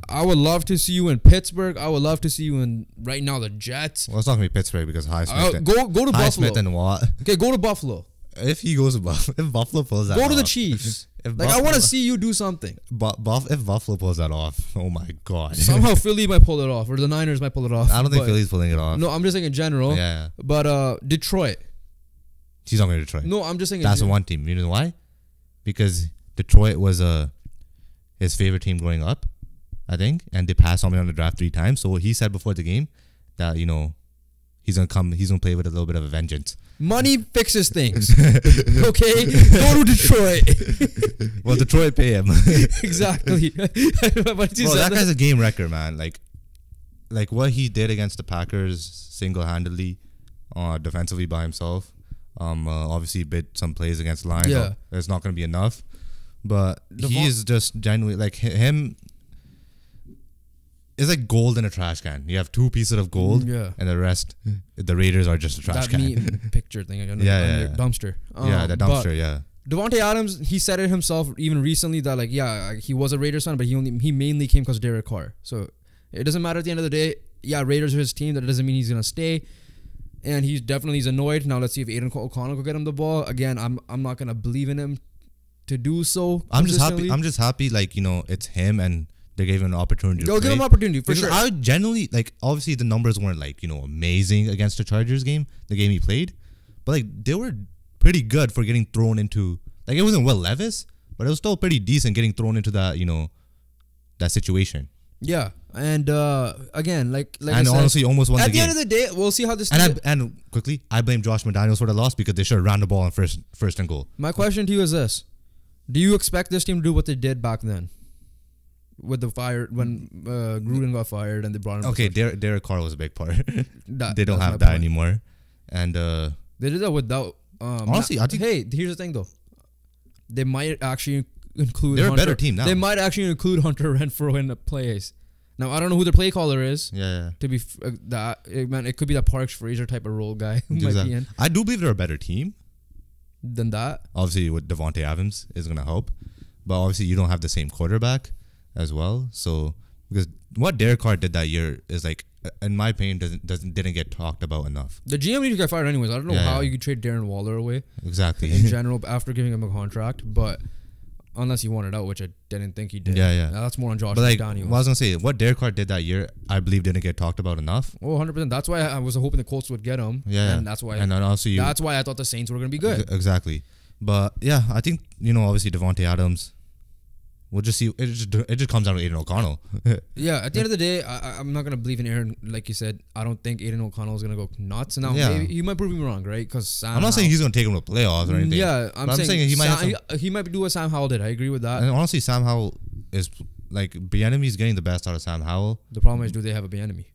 I would love to see you in Pittsburgh. I would love to see you in, right now, the Jets. well, it's not gonna be Pittsburgh because Highsmith. Go to Buffalo. Highsmith and Watt. Okay, go to Buffalo. if he goes if Buffalo pulls that Go off, to the Chiefs. If Like, I want to see you do something. If Buffalo pulls that off, oh my god! Somehow Philly might pull it off, or the Niners might pull it off. I don't think Philly's pulling it off. No, I'm just saying in general. Yeah. But Detroit. He's not going to Detroit. No, I'm just saying. That's the one team. You know why? Because Detroit was his favorite team growing up, I think, and they passed on me on the draft 3 times. So he said before the game that he's gonna play with a little bit of a vengeance. Money fixes things. Okay, go to Detroit. Well, Detroit pay him. Exactly. Bro, that guy's a game wrecker, man. Like what he did against the Packers single-handedly, defensively by himself. Obviously bit some plays against the Lions. Yeah. It's not going to be enough. But he is just genuinely, like, him is like gold in a trash can. You have 2 pieces of gold, and the rest, the Raiders are just a trash can. That meat picture thing. Yeah. Dumpster. The dumpster, yeah. Devontae Adams, he said it himself even recently that, like, yeah, he was a Raiders fan, but he mainly came because of Derek Carr. So it doesn't matter at the end of the day. Yeah, Raiders are his team. That doesn't mean he's going to stay. And he's annoyed. Now let's see if Aiden O'Connell will get him the ball. Again, I'm not gonna believe in him to do so. I'm just happy. Like, it's him, and they gave him an opportunity. They'll give him an opportunity for sure. I genuinely, like, obviously the numbers weren't like amazing against the Chargers game, the game he played, but like they were pretty good for getting thrown into. Like, it wasn't Will Levis, but it was still pretty decent getting thrown into that that situation. Yeah, and again, like and I said, honestly, almost won the game. At the end of the day, we'll see how this. And quickly, I blame Josh McDaniels for the loss because they should have ran the ball on first and goal. My question to you is this: do you expect this team to do what they did back then, with the fire when Gruden got fired and they brought him? Okay, Derek Carr was a big part. They don't have that anymore, and they did that without. Honestly, I think. Hey, here's the thing though. They might actually include. They're a better team now. They might actually include Hunter Renfrow in the plays. Now, I don't know who their play caller is. Yeah. To be it could be that Parks Frazier type of role guy who might be in. I do believe they're a better team than that. Obviously, with Devontae Adams is going to help, but obviously you don't have the same quarterback as well. So because what Derek Carr did that year is, like, in my opinion, didn't get talked about enough. The GM needs to get fired anyways. I don't know how you could trade Darren Waller away. Exactly. In general, after giving him a contract, but. Unless he wanted out, which I didn't think he did. Yeah. Now, that's more on Josh What McDaniels. I was going to say, what Derek Carr did that year, I believe didn't get talked about enough. Oh, 100%. That's why I was hoping the Colts would get him. Yeah. And that's why. And then also that's why I thought the Saints were going to be good. Exactly. But yeah, I think, obviously Devontae Adams, we'll just see. It just comes down to Aiden O'Connell. Yeah, at the end of the day, I'm not going to believe in Aaron. Like you said, I don't think Aiden O'Connell is going to go nuts. Now, maybe he might prove me wrong, right? Because I'm not saying he's going to take him to playoffs or anything. Yeah, I'm saying he might do what Sam Howell did. I agree with that. And honestly, Sam Howell is, like, Bieniemy's getting the best out of Sam Howell. The problem is, do they have a Bieniemy?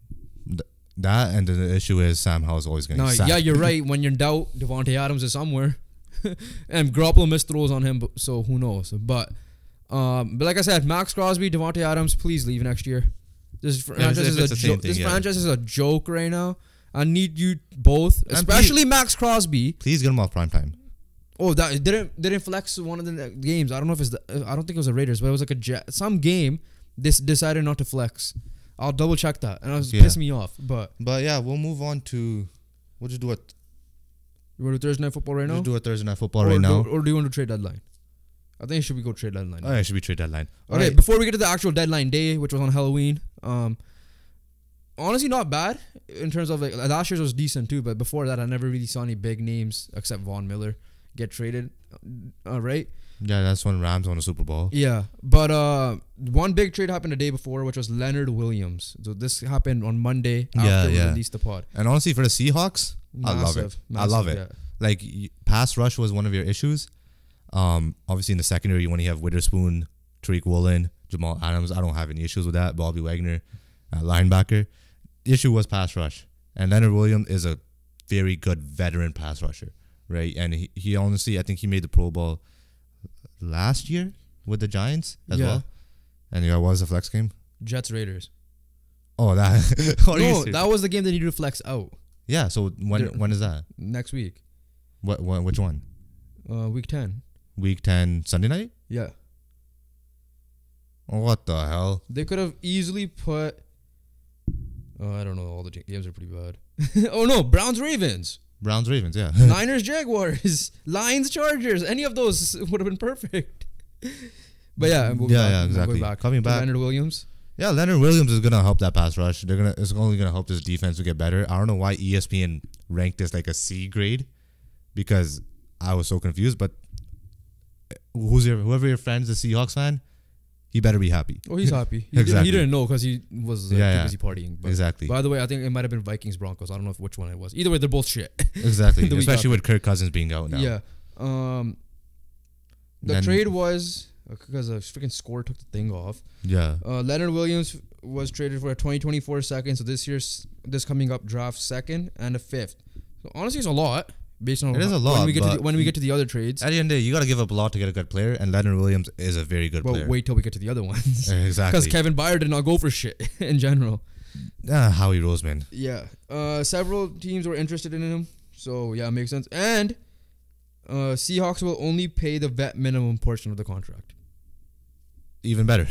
That, and the issue is Sam Howell's always getting sacked. Yeah, you're right. When you're in doubt, Devontae Adams is somewhere. And Garoppolo missed throws on him, so who knows? But like I said, Max Crosby, Devontae Adams, please leave next year. This franchise is a joke right now. I need you both, especially Max Crosby. Please get him off primetime. Oh, that didn't flex one of the games. I don't know if I don't think it was the Raiders, but it was like some game. This decided not to flex. I'll double check that, and it was pissing me off. But yeah, we'll move on to. We'll just do it. You want to do Thursday Night Football right now? Just do a Thursday Night Football right now. Or do you want to trade deadline? I think it should be go trade deadline. Oh, yeah, it should be trade deadline. Okay, before we get to the actual deadline day, which was on Halloween, honestly not bad in terms of, like, last year's was decent too, but before that I never really saw any big names except Von Miller get traded. Right? Yeah, that's when Rams won the Super Bowl. Yeah, but one big trade happened the day before, which was Leonard Williams. So this happened on Monday after we released the pod. And honestly, for the Seahawks, I love it. I love it. Yeah. Like, pass rush was one of your issues. Obviously in the secondary, when you have Witherspoon, Tariq Woolen, Jamal Adams, I don't have any issues with that. Bobby Wagner, linebacker. The issue was pass rush. And Leonard Williams is a very good veteran pass rusher, right? And he honestly, I think he made the Pro Bowl last year with the Giants as well. And what was the flex game? Jets Raiders. Oh, that. No, that was the game they needed to flex out. Yeah, so when is that? Next week. Which one? Week 10. Week 10 Sunday night? Yeah. Oh, what the hell? They could have easily put. I don't know. All the games are pretty bad. Oh no, Browns Ravens. Browns, Ravens, yeah. Niners, Jaguars, Lions, Chargers. Any of those would have been perfect. But yeah, exactly. Coming back, Leonard Williams. Yeah, Leonard Williams is gonna help that pass rush. It's only gonna help this defense to get better. I don't know why ESPN ranked this like a C grade, because I was so confused. But whoever your friend's a Seahawks fan, he better be happy. Oh, he's happy. Exactly. He didn't know because he was too busy partying. But exactly. By the way, I think it might have been Vikings Broncos. I don't know which one it was. Either way, they're both shit. Exactly. Especially with Kirk Cousins being out now. Yeah. The trade was because a freaking score took the thing off. Yeah. Leonard Williams was traded for a 2024 second. So this coming up draft second and a fifth. So honestly, it's a lot. Based on it is a lot when we get to the other trades. At the end of the day, you got to give up a lot to get a good player, and Leonard Williams is a very good player. Wait till we get to the other ones. Exactly. Because Kevin Byard did not go for shit in general. Howie Roseman. Yeah. Several teams were interested in him, so yeah, it makes sense. And Seahawks will only pay the vet minimum portion of the contract. Even better.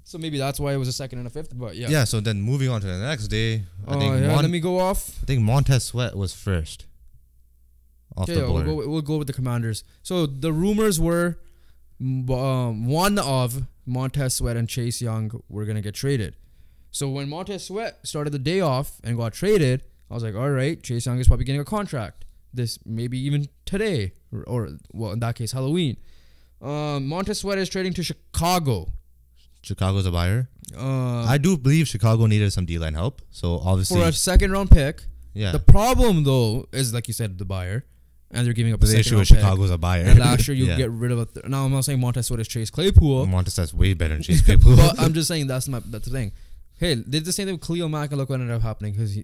So maybe that's why it was a second and a fifth, but yeah. Yeah, so then moving on to the next day, let me go off. I think Montez Sweat was first. Okay, we'll go with the Commanders. So the rumors were one of Montez Sweat and Chase Young were going to get traded. So when Montez Sweat started the day off and got traded, I was like, all right, Chase Young is probably getting a contract. This maybe even today, or well, in that case, Halloween. Montez Sweat is trading to Chicago. Chicago's a buyer. I do believe Chicago needed some D-line help. So obviously for a second round pick. Yeah. The problem though is, like you said, the buyer. And they're giving up the issue with Chicago's a buyer. And last year you get rid of now I'm not saying Montez Sweat is Chase Claypool. Montez Sweat's way better than Chase Claypool. But I'm just saying that's the thing. Hey, they did the same thing with Khalil Mack, and look what ended up happening because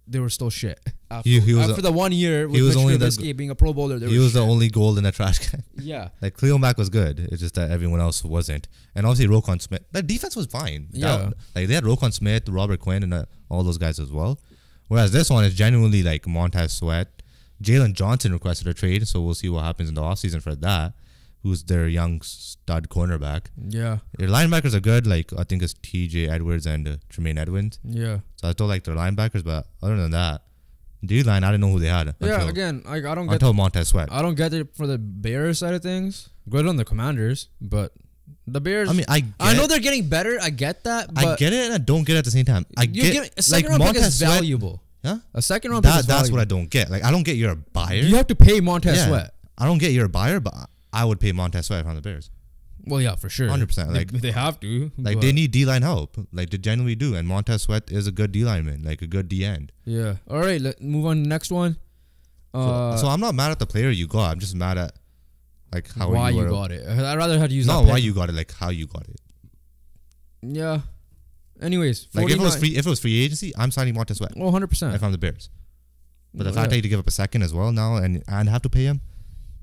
they were still shit. After the 1 year with Mitch Trubisky being a Pro Bowler, he was the only gold in the trash can. Yeah. Like Khalil Mack was good. It's just that everyone else wasn't. And obviously Roquan Smith. That defense was fine. Yeah. Like they had Roquan Smith, Robert Quinn, and all those guys as well. Whereas this one is genuinely like Montez Sweat. Jalen Johnson requested a trade, so we'll see what happens in the offseason for that. Who's their young stud cornerback. Yeah. Their linebackers are good. Like, I think it's TJ Edwards and Tremaine Edmonds. Yeah. So I still like their linebackers, but other than that, D-line, I didn't know who they had. I don't get until Montez Sweat. I don't get it for the Bears side of things. Good on the Commanders, but the Bears. I mean, I know they're getting better. I get that. But I get it and I don't get it at the same time. A second round pick is valuable. Huh? A second round pick is valuable. That's what I don't get. Like, I don't get you're a buyer. You have to pay Montez Sweat. I don't get you're a buyer, but I would pay Montez Sweat from the Bears. Well, yeah, for sure. 100%. Like they have to. Like they need D-line help. Like they genuinely do. And Montez Sweat is a good D-lineman, like a good D-end. Yeah. All right, let's move on to the next one. So I'm not mad at the player you got. I'm just mad at like how why you got it. I'd rather have to use that pick. Why you got it, like how you got it. Yeah. Anyways, like if it was free agency, I'm signing Montez Sweat. Oh, 100%. If I'm the Bears. But the fact that you to give up a second as well now and have to pay him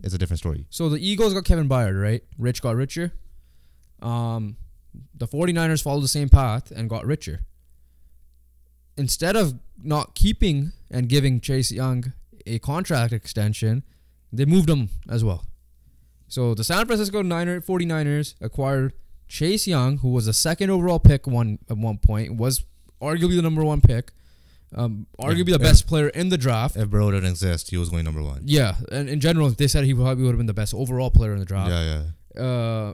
is a different story. So the Eagles got Kevin Byard, right? Rich got richer. The 49ers followed the same path and got richer. Instead of not keeping and giving Chase Young a contract extension, they moved him as well. So the San Francisco 49ers acquired Chase Young, who was a second overall pick at one point, was arguably the number one pick. Arguably the best player in the draft. If Burrow didn't exist, he was going number one. Yeah, and in general, they said he probably would have been the best overall player in the draft. Yeah.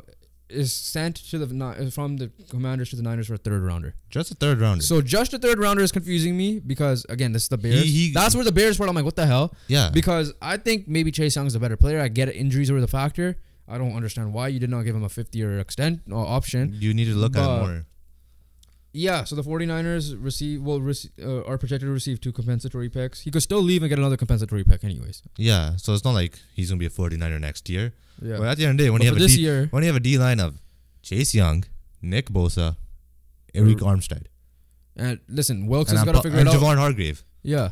Is sent to from the Commanders to the Niners for a third rounder. Just a third rounder. So just a third rounder is confusing me because again, this is the Bears. That's where the Bears part. I'm like, what the hell? Yeah. Because I think maybe Chase Young is a better player. I get it, injuries were the factor. I don't understand why you did not give him a 5th-year option. You need to look at it more. Yeah, so the 49ers are projected to receive 2 compensatory picks. He could still leave and get another compensatory pick anyways. Yeah, so it's not like he's going to be a 49er next year. Yeah. But at the end of the day, when you have a D-line of Chase Young, Nick Bosa, Eric Armstead. And listen, Wilkes has got to figure it out. And Javon Hargrave. Yeah.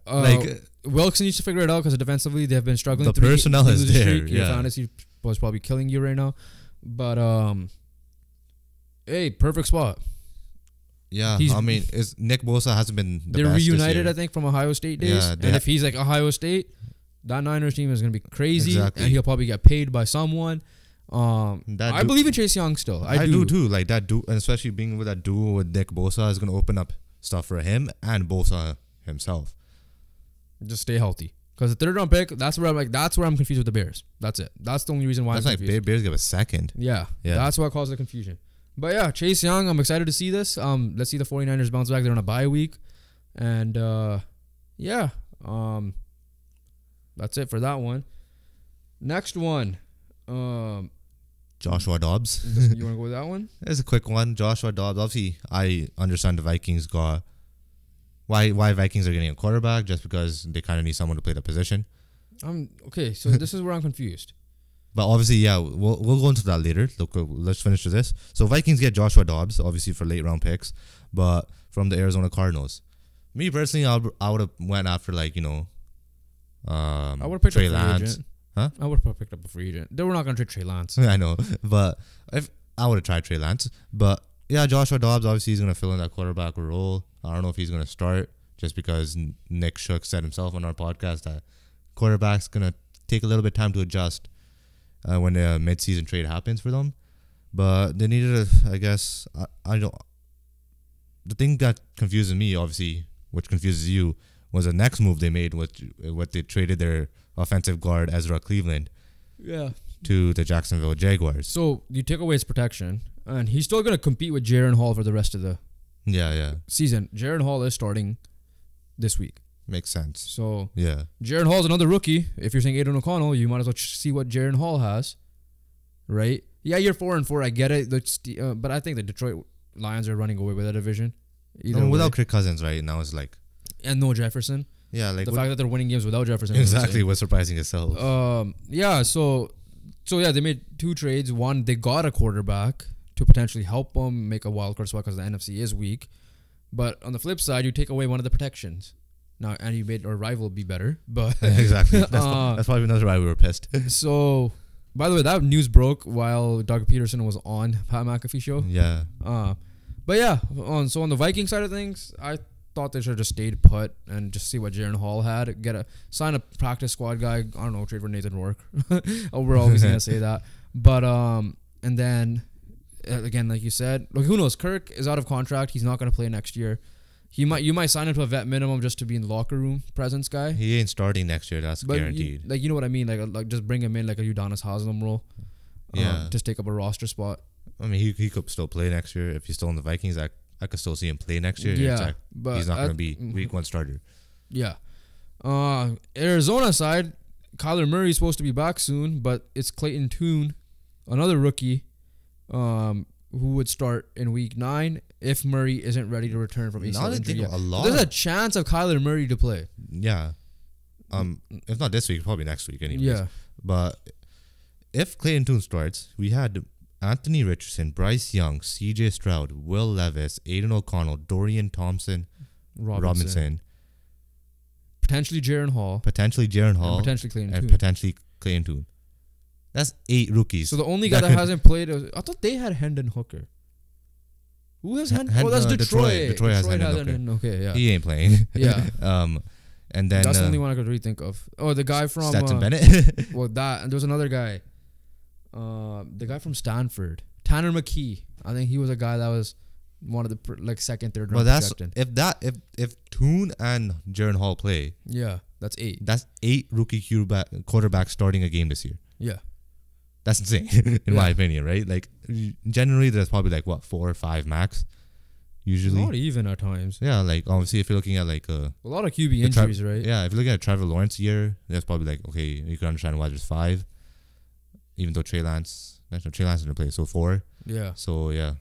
Like Wilkes needs to figure it out because defensively they have been struggling. The personnel is there. Your fantasy was probably killing you right now. But, hey, perfect spot. Yeah, I mean, Nick Bosa hasn't been the best. They're reunited, I think, from Ohio State days. Yeah, and if he's like Ohio State, that Niners team is going to be crazy. Exactly. And he'll probably get paid by someone. I believe in Chase Young still. I do too. Like that dude, and especially being with that duo with Nick Bosa is going to open up stuff for him and Bosa himself. Just stay healthy. Because the 3rd round pick, that's where I'm confused with the Bears. That's it. That's the only reason why That's I'm like confused. Bears give a second. Yeah. Yeah. That's what caused the confusion. But yeah, Chase Young, I'm excited to see this. Let's see the 49ers bounce back. They're on a bye week. And yeah. That's it for that one. Next one. Joshua Dobbs. You want to go with that one? It's a quick one. Joshua Dobbs. Obviously, I understand the Vikings got why Vikings are getting a quarterback, just because they kind of need someone to play the position. Okay, so this is where I'm confused. But obviously, yeah, we'll go into that later. Look, let's finish with this. So Vikings get Joshua Dobbs, obviously for late round picks, but from the Arizona Cardinals. Me personally, I would have went after I would have picked Trey up a free Lance. agent. Huh? I would have picked up a free agent. They were not going to trade Trey Lance. I know, but if I would have tried Trey Lance, but yeah, Joshua Dobbs obviously he's going to fill in that quarterback role. I don't know if he's going to start, just because Nick Shook said himself on our podcast that quarterback's going to take a little bit of time to adjust when the mid-season trade happens for them. But they needed I guess, I don't. The thing that confuses me, obviously, which confuses you, was the next move they made, what they traded their offensive guard Ezra Cleveland to the Jacksonville Jaguars. So you take away his protection, and he's still going to compete with Jaron Hall for the rest of the season. Jaron Hall is starting this week. Makes sense. So yeah, Jaron Hall's another rookie. If you're saying Aiden O'Connell, you might as well see what Jaron Hall has, right? Yeah, you're 4-4. I get it. But I think the Detroit Lions are running away with that division. Without Kirk Cousins, right now it's like, and no Jefferson. Yeah, like the fact that they're winning games without Jefferson. Exactly, was surprising itself. Yeah. So yeah, they made 2 trades. One, they got a quarterback to potentially help them make a wild card spot because the NFC is weak. But on the flip side, you take away one of the protections. Now, and you made our rival be better. But exactly, that's probably another why we were pissed. So, by the way, that news broke while Doug Peterson was on Pat McAfee show. Yeah. But yeah, so on the Viking side of things, I thought they should have just stayed put and just see what Jaron Hall had. Sign a practice squad guy. I don't know, trade for Nathan Rourke. We're always gonna say that. But and then again, like you said, look, who knows? Kirk is out of contract. He's not gonna play next year. You might sign him to a vet minimum just to be in locker room presence guy. He ain't starting next year. That's guaranteed. You know what I mean? Like just bring him in like a Udonis Haslem role. Yeah. Just take up a roster spot. I mean, he could still play next year if he's still in the Vikings. I could still see him play next year. Yeah, but he's not going to be week 1 starter. Yeah. Arizona side, Kyler Murray is supposed to be back soon, but it's Clayton Tune, another rookie, who would start in week 9 if Murray isn't ready to return from ACL injury. There's a chance of Kyler Murray to play. Yeah. If not this week, probably next week anyways. Yeah. But if Clayton Tune starts, we had Anthony Richardson, Bryce Young, CJ Stroud, Will Levis, Aiden O'Connell, Dorian Thompson, Robinson. Potentially Jaron Hall. And potentially Clayton Tune. That's 8 rookies. So the only guy that hasn't played, I thought they had Hendon Hooker. Who has Hendon? Oh, that's Detroit. Detroit has Hendon Hooker. Okay, yeah. He ain't playing. Yeah. And then that's the only one I could really think of. Oh, the guy from Stetson Bennett. Well, that, and there was another guy. The guy from Stanford, Tanner McKee. I think he was a guy that was one of the second, third round. But if Tune and Jaron Hall play, yeah, that's 8. That's 8 rookie quarterbacks starting a game this year. Yeah, that's insane in my opinion, right? Like generally, there's probably 4 or 5 max. Usually, not even at times. Yeah, obviously, if you're looking at a lot of QB injuries, right? Yeah, if you're looking at Trevor Lawrence year, that's probably okay. You can understand why there's 5. Even though Trey Lance didn't play, so 4. Yeah. So yeah.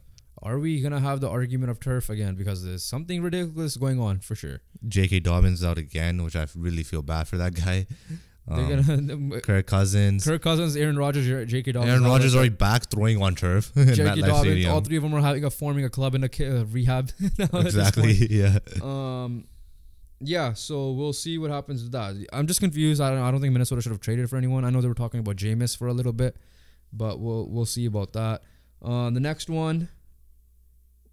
Are we gonna have the argument of turf again? Because there's something ridiculous going on for sure. J.K. Dobbins out again, which I really feel bad for that guy. Kirk Cousins, Aaron Rodgers, J.K. Dobbins. Aaron Rodgers already back throwing on turf. J.K. Dobbins. All 3 of them are forming a club in a rehab. Exactly. Yeah. Yeah, so we'll see what happens with that. I'm just confused. I don't think Minnesota should have traded for anyone. I know they were talking about Jameis for a little bit, but we'll see about that. The next one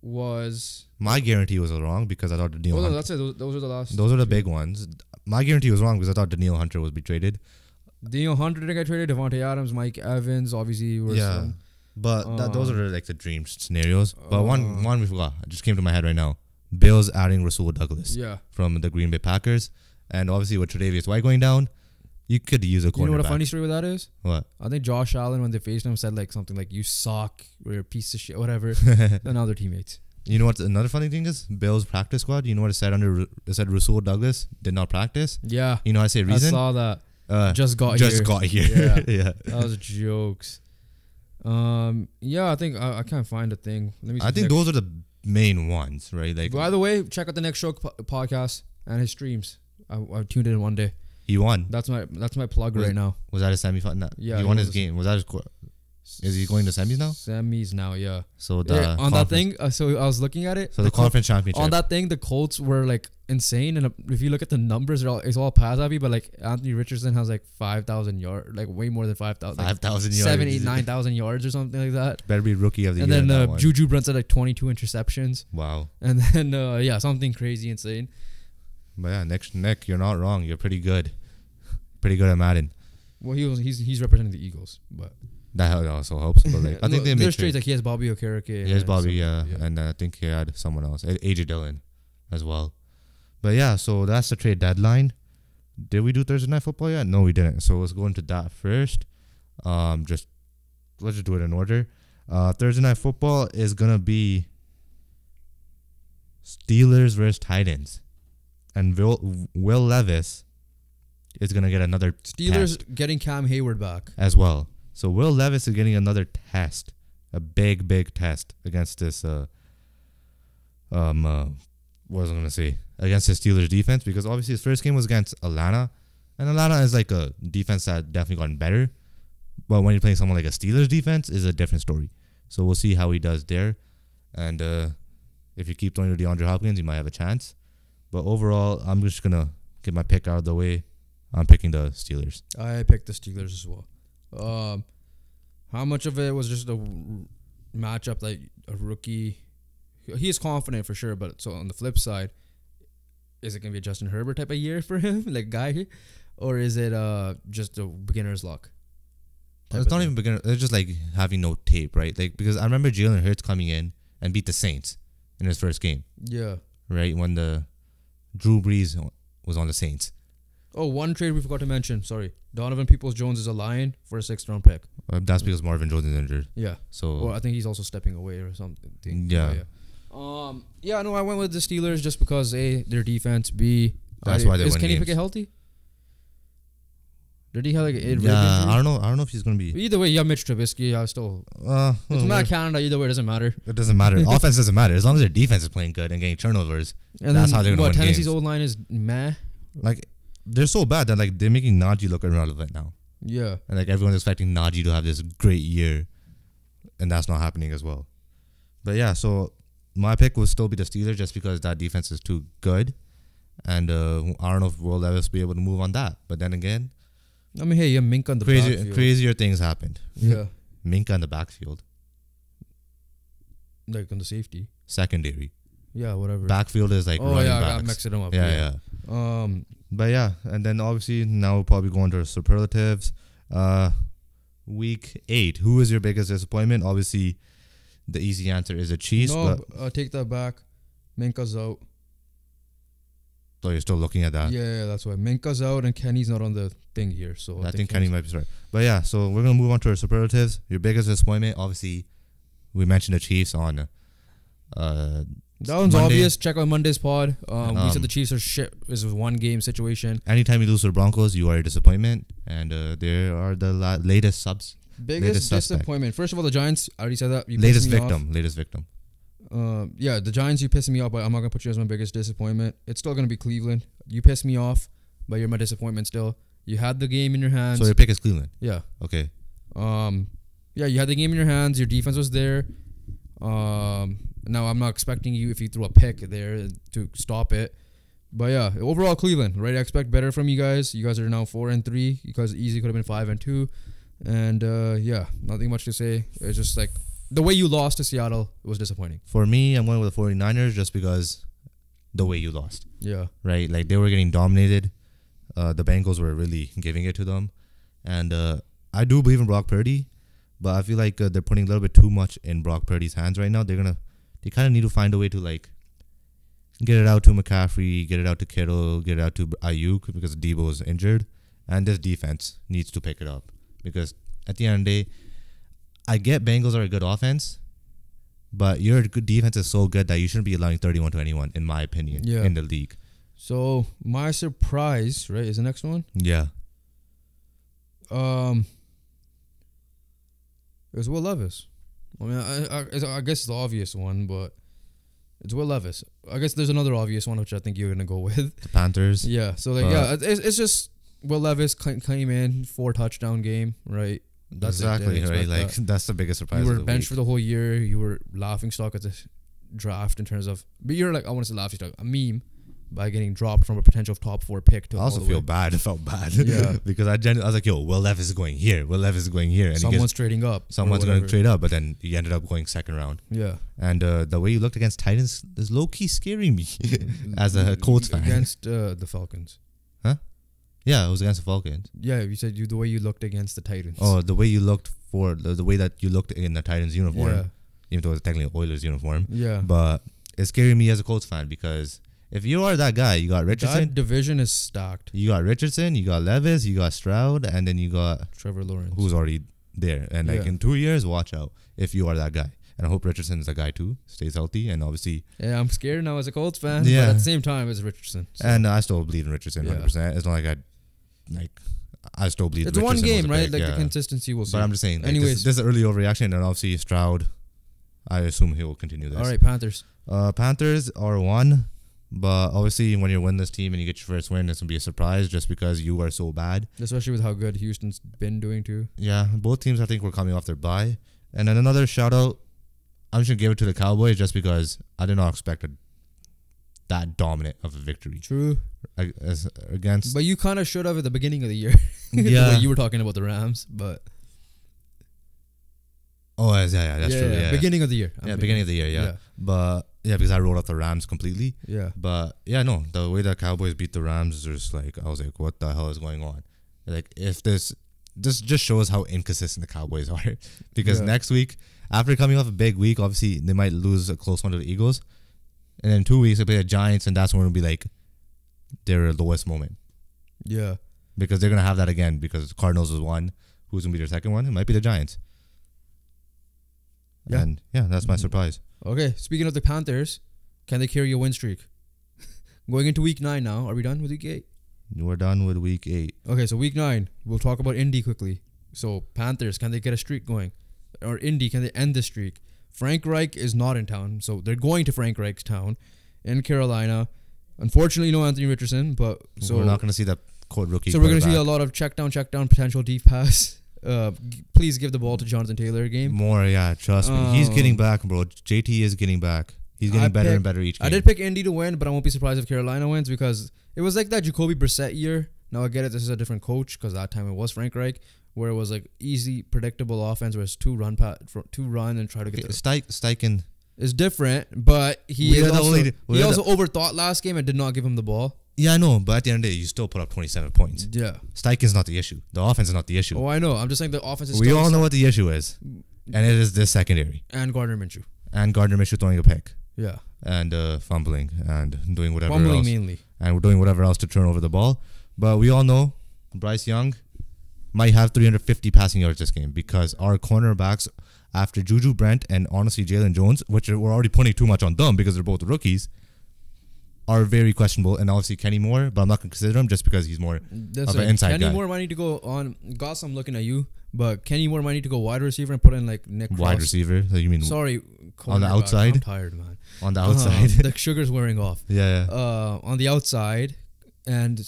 was my guarantee was wrong because I thought Daniil Hunter. That's it. Those are the last. Those are the big ones. My guarantee was wrong because I thought Daniil Hunter would be traded. Daniil Hunter didn't get traded. Devontae Adams, Mike Evans, obviously. But those are the dream scenarios. But one we forgot. It just came to my head right now. Bills adding Rasul Douglas from the Green Bay Packers. And obviously with Tre'Davious White going down, you could use a cornerback. You know what a funny story with that is? What? I think Josh Allen, when they faced him, said like something like, "You suck, or you're a piece of shit," whatever. And now they're teammates. You know what? Another funny thing is Bills practice squad. You know what it said under? It said Rasul Douglas did not practice. Yeah. You know how I say reason? I saw that. Just got here. Yeah. Yeah. That was jokes. Yeah, I think I can't find a thing. Let me. I think those are the main ones, right? Like. By the way, check out the Next Show podcast and his streams. I tuned in one day. He won. That's my plug right now. Was that a semifinal? Yeah, he won his game. Was that his? Is he going to semis now? Semis now, yeah. So the on that thing, so I was looking at it. So the conference championship. On that thing, the Colts were like insane, and if you look at the numbers, it's all pass happy. But like Anthony Richardson has like 5,000 yards, like way more than 5,000. 5,000 yards. 7, 8, 9,000 yards or something like that. Better be rookie of the year. And then Juju Brents had like 22 interceptions. Wow. And then yeah, something crazy insane. But yeah, Nick, you're not wrong. You're pretty good. Pretty good at Madden. Well, he's representing the Eagles, but that also helps. But like, I think they made trades. Like he has Bobby Okereke. He has Bobby, yeah, and I think he had someone else, AJ Dillon, as well. But yeah, so that's the trade deadline. Did we do Thursday Night Football yet? No, we didn't. So let's go into that first. Let's just do it in order. Thursday Night Football is gonna be Steelers versus Titans, and Will Levis is going to get another Steelers test getting Cam Hayward back as well. So Will Levis is getting another test, a big test against this what was I going to say? Against the Steelers defense, because obviously his first game was against Atlanta, and Atlanta is like a defense that definitely gotten better. But when you're playing someone like a Steelers defense, is a different story. So we'll see how he does there. And if you keep throwing to DeAndre Hopkins, you might have a chance. But overall, I'm just going to get my pick out of the way. I'm picking the Steelers. I picked the Steelers as well. How much of it was just a matchup like a rookie? He is confident for sure, but so on the flip side, is it going to be a Justin Herbert type of year for him, like guy, or is it just a beginner's luck? It's not even beginner. It's just like having no tape, right? Like because I remember Jalen Hurts coming in and beat the Saints in his first game. Yeah. Right when the Drew Brees was on the Saints. Oh, one trade we forgot to mention. Sorry. Donovan Peoples-Jones is a Lion for a 6th round pick. That's because Marvin Jones is injured. Yeah. So. Well, I think he's also stepping away or something. Yeah. Yeah, no, I went with the Steelers just because A, their defense, B, that's why they win Kenny games. Pickett healthy? Did he have like a yeah, I don't know if he's gonna be. Either way, you have Mitch Trubisky. I still. It's not Canada. Either way, it doesn't matter. It doesn't matter. Offense doesn't matter as long as their defense is playing good and getting turnovers. And that's how they're gonna win Tennessee's games. old line is meh. Like they're so bad that like they're making Najee look irrelevant now. Yeah. And like everyone's expecting Najee to have this great year, and that's not happening as well. But yeah, so my pick will still be the Steelers just because that defense is too good, and I don't know if Will Levis will be able to move on that. But then again. I mean, hey, you have Minka on the backfield. Crazier things happened. Yeah. Minka on the backfield. Like on the safety. Secondary. Yeah, whatever. Backfield is like running backs. I mixed them up. Yeah. But yeah, and then obviously now we'll probably go into superlatives. Week 8. Who is your biggest disappointment? Obviously, the easy answer is the Chiefs. No, take that back. Minka's out. So you're still looking at that? Yeah, that's why. Minka's out and Kenny's not on the thing here. So I think Kenny might be right. But yeah, so we're going to move on to our superlatives. Your biggest disappointment, obviously, we mentioned the Chiefs on that one's Monday. obvious. Check out Monday's pod. We said the Chiefs are shit. This is one game situation. Anytime you lose to the Broncos, you are a disappointment. And there are the latest subs. Biggest disappointment. First of all, the Giants. I already said that. Latest victim. Yeah, the Giants, you pissing me off, but I'm not going to put you as my biggest disappointment. It's still going to be Cleveland. You pissed me off, but you're my disappointment still. You had the game in your hands. So your pick is Cleveland? Yeah. Okay. Yeah, you had the game in your hands. Your defense was there. Now, I'm not expecting you, if you threw a pick there, to stop it. But yeah, overall Cleveland, right? I expect better from you guys. You guys are now 4-3. You guys easily could have been 5-2. And yeah, nothing much to say. It's just like the way you lost to Seattle was disappointing. For me, I'm going with the 49ers just because the way you lost. Yeah. Right? Like they were getting dominated. The Bengals were really giving it to them. And I do believe in Brock Purdy, but I feel like they're putting a little bit too much in Brock Purdy's hands right now. They kind of need to find a way to like Get it out to McCaffrey, get it out to Kittle, get it out to Ayuk because Debo is injured. And this defense needs to pick it up. Because at the end of the day, I get Bengals are a good offense, but your good defense is so good that you shouldn't be allowing 31 to anyone, in my opinion, in the league. So, my surprise, right, is the next one? Yeah. It was Will Levis. I mean, I guess it's the obvious one, but it's Will Levis. I guess there's another obvious one, which I think you're going to go with. The Panthers. Yeah, so, it's just Will Levis came in, 4-touchdown game, right? That's exactly, right? Like, that's the biggest surprise. You were benched for the whole year. You were laughing stock at the draft in terms of... But you're like, I want to say laughing stock, a meme by getting dropped from a potential top 4 pick to... I also feel bad. I felt bad. Yeah. Because I was like, yo, Will Levis is going here. Will Levis is going here. And someone's trading up. Someone's going to trade up, but then he ended up going second round. Yeah. And the way you looked against Titans is low-key scaring me as a Colts fan. Against the Falcons. Huh? Yeah, it was against the Falcons. Yeah, you said the way you looked against the Titans. Oh, the way you looked the way that you looked in the Titans uniform. Yeah. Even though it was technically an Oilers uniform. Yeah. But it's scaring me as a Colts fan because if you are that guy, you got Richardson. That division is stacked. You got Richardson, you got Levis, you got Stroud, and then you got Trevor Lawrence, who's already there. And like in 2 years, watch out if you are that guy. And I hope Richardson is a guy too, stays healthy, and obviously. Yeah, I'm scared now as a Colts fan. Yeah. But at the same time, it's Richardson. So. And I still believe in Richardson 100%. It's not like I still believe it's Richardson one game, right? pick, Like the consistency will see. But I'm just saying, like, anyways, this is early overreaction, and obviously Stroud, I assume he will continue this. All right, Panthers. Panthers are 1, but obviously when you win this team and you get your first win, it's gonna be a surprise just because you are so bad. Especially with how good Houston's been doing too. Yeah, both teams I think were coming off their bye. And then another shout out, I'm just gonna give it to the Cowboys just because I did not expect that dominant of a victory. True. Against. But you kind of should have at the beginning of the year. Yeah. The way you were talking about the Rams, but. Oh, yeah, that's true. Yeah, beginning of the year. Beginning of the year, yeah. But, yeah, because I wrote out the Rams completely. Yeah. But, yeah, no, the way that Cowboys beat the Rams is just like, I was like, what the hell is going on? Like, if this just shows how inconsistent the Cowboys are. Because next week, after coming off a big week, obviously, they might lose a close one to the Eagles. And then 2 weeks, they play the Giants, and that's when it'll be like their lowest moment. Yeah. Because they're going to have that again because Cardinals is 1. Who's going to be their second one? It might be the Giants. Yeah. And, yeah, that's my surprise. Okay, speaking of the Panthers, can they carry a win streak? Going into week 9 now. Are we done with week 8? We're done with week 8. Okay, so week 9, we'll talk about Indy quickly. So, Panthers, can they get a streak going? Or Indy, can they end the streak? Frank Reich is not in town, so they're going to Frank Reich's town in Carolina. Unfortunately, no Anthony Richardson, but so we're not going to see that rookie. So we're going to see a lot of check down, potential deep pass. Please give the ball to Jonathan Taylor game. More, yeah, trust me. He's getting back, bro. JT is getting back. He's getting better and better each game. I did pick Indy to win, but I won't be surprised if Carolina wins because it was like that Jacoby Brissett year. Now I get it, this is a different coach because that time it was Frank Reich, where it was like easy, predictable offense where it's two run and try to get the Steichen is different, but he also overthought last game and did not give him the ball. Yeah, I know, but at the end of the day, you still put up 27 points. Yeah. Steichen's not the issue. The offense is not the issue. Oh, I know. I'm just saying the offense is we all know what the issue is. And it is this secondary. And Gardner Minshew. And Gardner Minshew throwing a pick. Yeah. And fumbling and doing whatever else. Fumbling mainly. And we're doing whatever else to turn over the ball. But we all know Bryce Young might have 350 passing yards this game because our cornerbacks, after Juju Brent and honestly Jalen Jones, which we're already putting too much on them because they're both rookies, are very questionable. And obviously Kenny Moore, but I'm not going to consider him just because he's more of an inside guy. Kenny Moore might need to go on. Goss, I'm looking at you, but Kenny Moore might need to go wide receiver and put in like Nick Cross. Wide receiver? So you mean sorry, on the outside? I'm tired, man. On the outside? The sugar's wearing off. Yeah. On the outside, and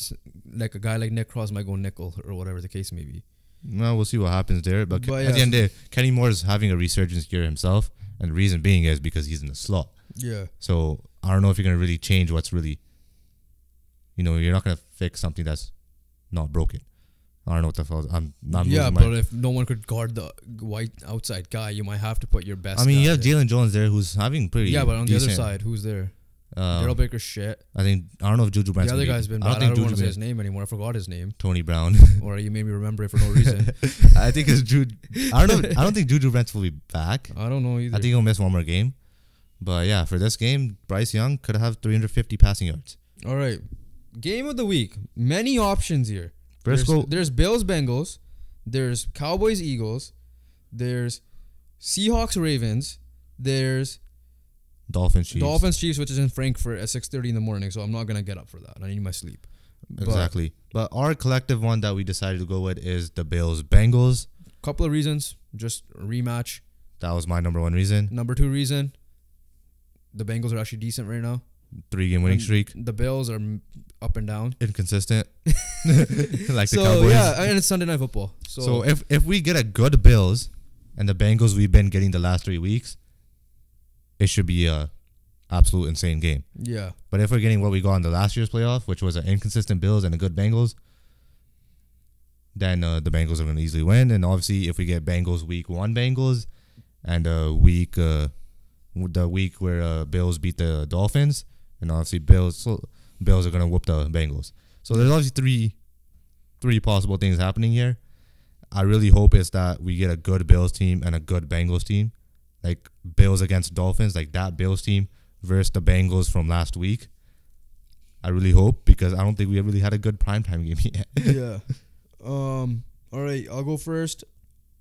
like a guy like Nick Cross might go nickel or whatever the case may be. No, we'll see what happens there. But at the end of the day, Kenny Moore is having a resurgence year himself. And the reason being is because he's in the slot. Yeah. So I don't know if you're going to really change what's really, you're not going to fix something that's not broken. I don't know what the hell. But if no one could guard the white outside guy, you might have to put your best. I mean, you have Jalen Jones there who's having pretty. Yeah, but on the other side, who's there? Daryl Baker's shit. I don't know if Juju Brent's the other guy's been bad. I don't want to say his name anymore. I forgot his name. Tony Brown. Or you made me remember it for no reason. I think it's Juju. I don't think Juju Brents will be back. I don't know either. I think he'll miss one more game. But yeah, for this game, Bryce Young could have 350 passing yards. All right. Game of the week. Many options here. Briscoe. There's Bills Bengals. There's Cowboys Eagles. There's Seahawks Ravens. There's Dolphins Chiefs, which is in Frankfurt at 6:30 in the morning. So I'm not gonna get up for that. I need my sleep. Exactly. But our collective one that we decided to go with is the Bills Bengals. Couple of reasons. Just a rematch. That was my number one reason. Number 2 reason. The Bengals are actually decent right now. 3-game winning streak. The Bills are up and down. Inconsistent. Like the Cowboys. Yeah, and it's Sunday Night Football. So if we get a good Bills and the Bengals we've been getting the last 3 weeks, it should be a absolute insane game. Yeah. But if we're getting what we got in the last year's playoff, which was an inconsistent Bills and a good Bengals, then the Bengals are going to easily win. And obviously, if we get Bengals week 1 Bengals and the week where Bills beat the Dolphins, and obviously Bills are going to whoop the Bengals. So there's obviously three possible things happening here. I really hope it's that we get a good Bills team and a good Bengals team. Like Bills against Dolphins, like that Bills team versus the Bengals from last week. I really hope, because I don't think we really had a good primetime game yet. Yeah. All right, I'll go first.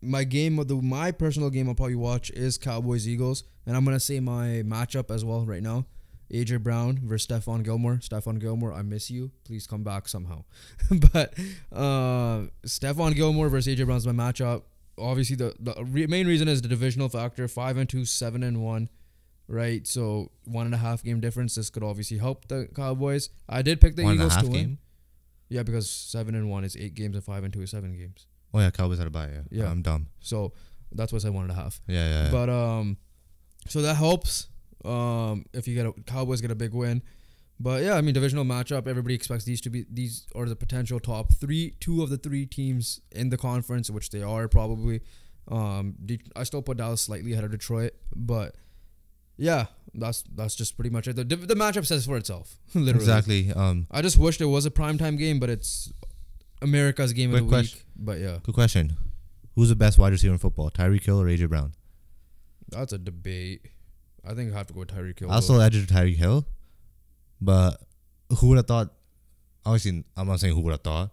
My personal game I'll probably watch is Cowboys Eagles, and I'm gonna say my matchup as well right now. AJ Brown versus Stephon Gilmore. Stephon Gilmore, I miss you. Please come back somehow. But Stephon Gilmore versus AJ Brown's my matchup. Obviously, the main reason is the divisional factor. 5-2, 7-1, right? So 1.5 game difference. This could obviously help the Cowboys. I did pick the Eagles to win. Game? Yeah, because 7-1 is 8 games and 5-2 is 7 games. Oh yeah, Cowboys had a bye. Yeah, I'm dumb. So that's why I said 1.5. Yeah. But so that helps. If you Cowboys get a big win. But yeah, I mean, divisional matchup, everybody expects these are the potential top 2 of the 3 teams in the conference, which they are probably. I still put Dallas slightly ahead of Detroit, but yeah, that's just pretty much it. The matchup says for itself, literally. Exactly. I just wished it was a primetime game, but it's America's game of the week. But yeah. Good question. Who's the best wide receiver in football, Tyreek Hill or AJ Brown? That's a debate. I think I have to go with Tyreek Hill. I'll still edge it to Tyreek Hill. But who would have thought? Obviously, I'm not saying who would have thought,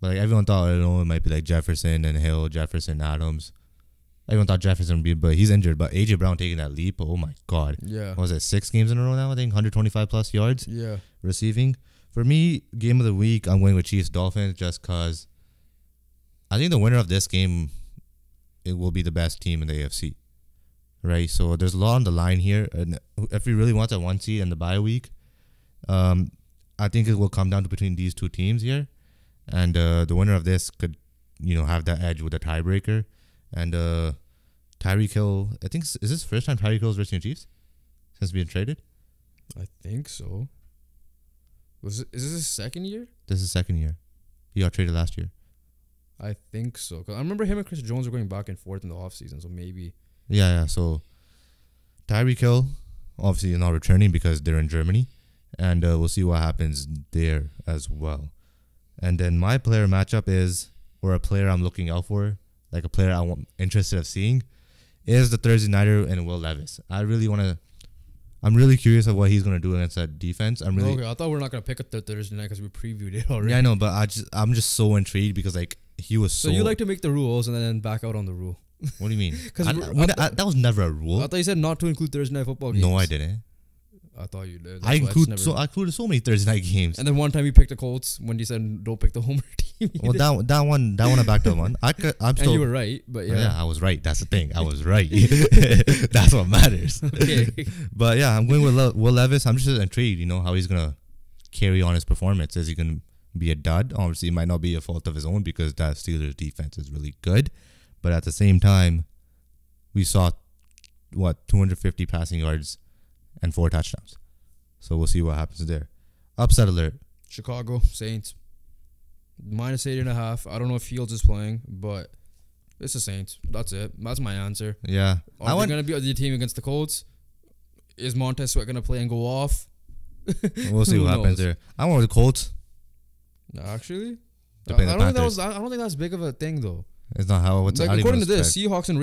but like everyone thought, it might be like Jefferson and Hill, Jefferson, Adams. Everyone thought Jefferson would be, but he's injured. But AJ Brown taking that leap, oh my God. Yeah. What was it, 6 games in a row now? I think 125 plus yards. Yeah. Receiving. For me, game of the week, I'm going with Chiefs Dolphins just because I think the winner of this game, it will be the best team in the AFC. Right? So there's a lot on the line here. And if we really want a 1 seed in the bye week, I think it will come down to between these 2 teams here, and the winner of this could, have that edge with a tiebreaker. And Tyreek Hill, I think, is this first time Tyreek Hill is versus the Chiefs since being traded? I think so. Is this his second year? This is second year. He got traded last year. I think so. 'Cause I remember him and Chris Jones were going back and forth in the offseason, so maybe. Yeah. So Tyreek Hill, obviously not returning because they're in Germany. And we'll see what happens there as well. And then my player matchup is, or a player I'm looking out for, like a player I'm interested of seeing, is the Thursday Nighter and Will Levis. I'm really curious of what he's going to do against that defense. Okay, I thought we were not going to pick up the Thursday night because we previewed it already. Yeah, I know, but I'm just so intrigued because like he was so... So you like to make the rules and then back out on the rule. What do you mean? That was never a rule. I thought you said not to include Thursday night football games. No, I didn't. I thought you did. I included so many Thursday night games. And then one time you picked the Colts when you said don't pick the homer team. Well, that one I backed up on. And you were right, but yeah. Yeah, I was right. That's the thing. I was right. That's what matters. Okay. But yeah, I'm going with Will Levis. I'm just intrigued, how he's gonna carry on his performance. Is he gonna be a dud? Obviously, it might not be a fault of his own because that Steelers defense is really good. But at the same time, we saw 250 passing yards and 4 touchdowns. So we'll see what happens there. Upset alert. Chicago Saints. -8.5. I don't know if Fields is playing, but it's the Saints. That's it. That's my answer. Yeah. Are they going to be the team against the Colts? Is Montez Sweat going to play and go off? We'll see what happens there. I want the Colts. Actually? I don't think that's big of a thing, though. It's not how. What's like not according to even a this, spread. Seahawks and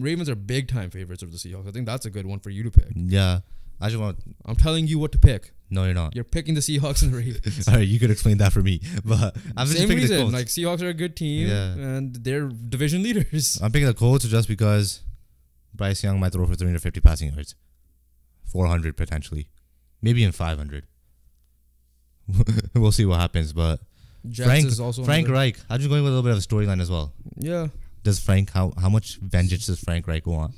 Ravens are big time favorites of the Seahawks. I think that's a good one for you to pick. Yeah, I just want. I'm telling you what to pick. No, you're not. You're picking the Seahawks and the Ravens. All right, you could explain that for me, but I'm just Same picking the reason. Colts. Like Seahawks are a good team, Yeah. and they're division leaders. I'm picking the Colts just because Bryce Young might throw for 350 passing yards, 400 potentially, maybe in 500. We'll see what happens, but Jets is also Frank Reich. I'm just going with a little bit of a storyline as well. Yeah. Does Frank how much vengeance does Frank Reich want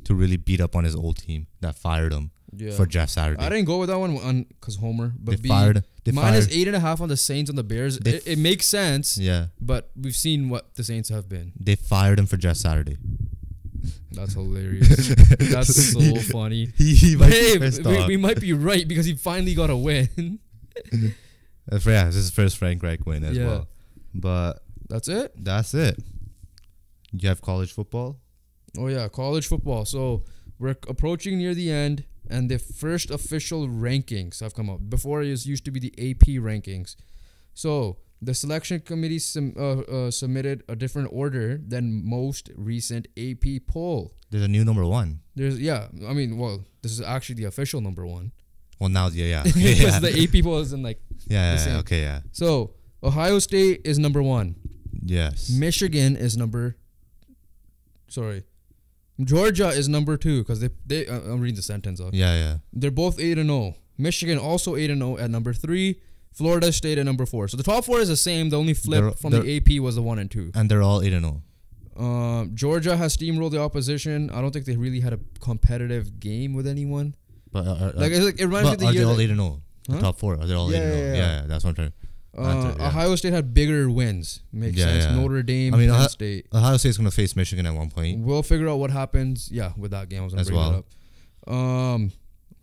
to really beat up on his old team that fired him for Jeff Saturday? I didn't go with that one because Homer, but They fired 8.5 on the Saints on the Bears. It makes sense. Yeah, But we've seen what the Saints have been. they fired him for Jeff Saturday. That's hilarious. That's so funny. He might be Hey, pissed off. we might be right because he finally got a win. This is his first Frank Reich win as well. But That's it? that's it. You have college football. Oh, yeah, college football. So we're approaching near the end, and the first official rankings have come out. Before, it used to be the AP rankings. So the selection committee submitted a different order than most recent AP poll. There's a new number one. This is actually the official number one. Well, now, yeah. Because the AP poll isn't like Yeah, the same. okay, yeah. So Ohio State is number one. Yes. Michigan is Georgia is number two because they I'm reading the sentence off. Yeah. They're both 8-0. Michigan also 8-0 at number 3. Florida State at number 4. So the top 4 is the same. The only flip from the AP was the 1 and 2. And they're all 8-0. Georgia has steamrolled the opposition. I don't think they really had a competitive game with anyone. But It reminds me of the are year. they all 8-0? The Huh? top 4 are they all 8-0? Yeah, that's what I'm trying. Ohio State had bigger wins. Makes sense. Yeah. Notre Dame, I mean, Penn State. Ohio State's gonna face Michigan at one point. We'll figure out what happens. Yeah, with that game, I was gonna As bring well. it up.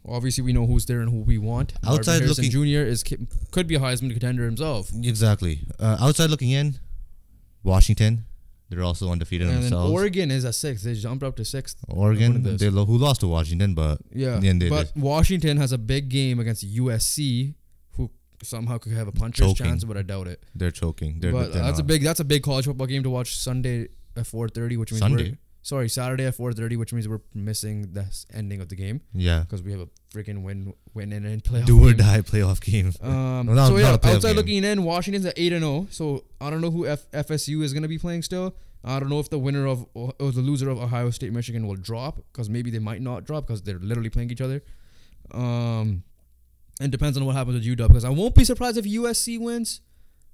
Obviously, we know who's there and who we want. Outside Marvin Harrison looking- Jr. could be a Heisman contender himself. Exactly. Outside looking in, Washington, they're also undefeated And then themselves. Oregon is at 6th. They jumped up to 6th. Oregon, this. who lost to Washington, but Yeah, in the end they but did. Washington has a big game against USC, who somehow could have a puncher's Choking. chance, but I doubt it. They're choking. They're That's not. a big college football game to watch Sunday at 4:30, which means Saturday at 4:30, which means we're missing the ending of the game Yeah. because we have a freaking win in and playoff. Do or game. die playoff game. So not yeah, a playoff outside game. looking in, Washington's at 8-0. So I don't know who FSU is going to be playing still. I don't know if the winner of or the loser of Ohio State Michigan will drop because maybe they might not drop because they're literally playing each other. And depends on what happens with UW because I won't be surprised if USC wins,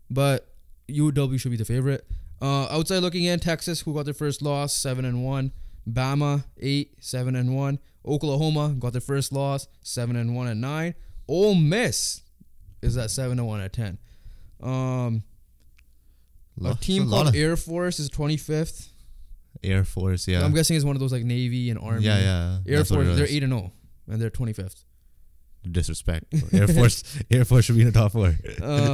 but UW should be the favorite. Outside looking in, Texas, who got their first loss, 7-1. Bama 8-7-1. Oklahoma got their first loss, 7-1 at 9. Ole Miss is at 7-1 at 10. A team called Air Force is 25th. Air Force, yeah. I'm guessing it's one of those like Navy and Army. Yeah. Air That's what Force, it they're is. 8-0 and they're 25th. Disrespect. Air Force should be in the top 4.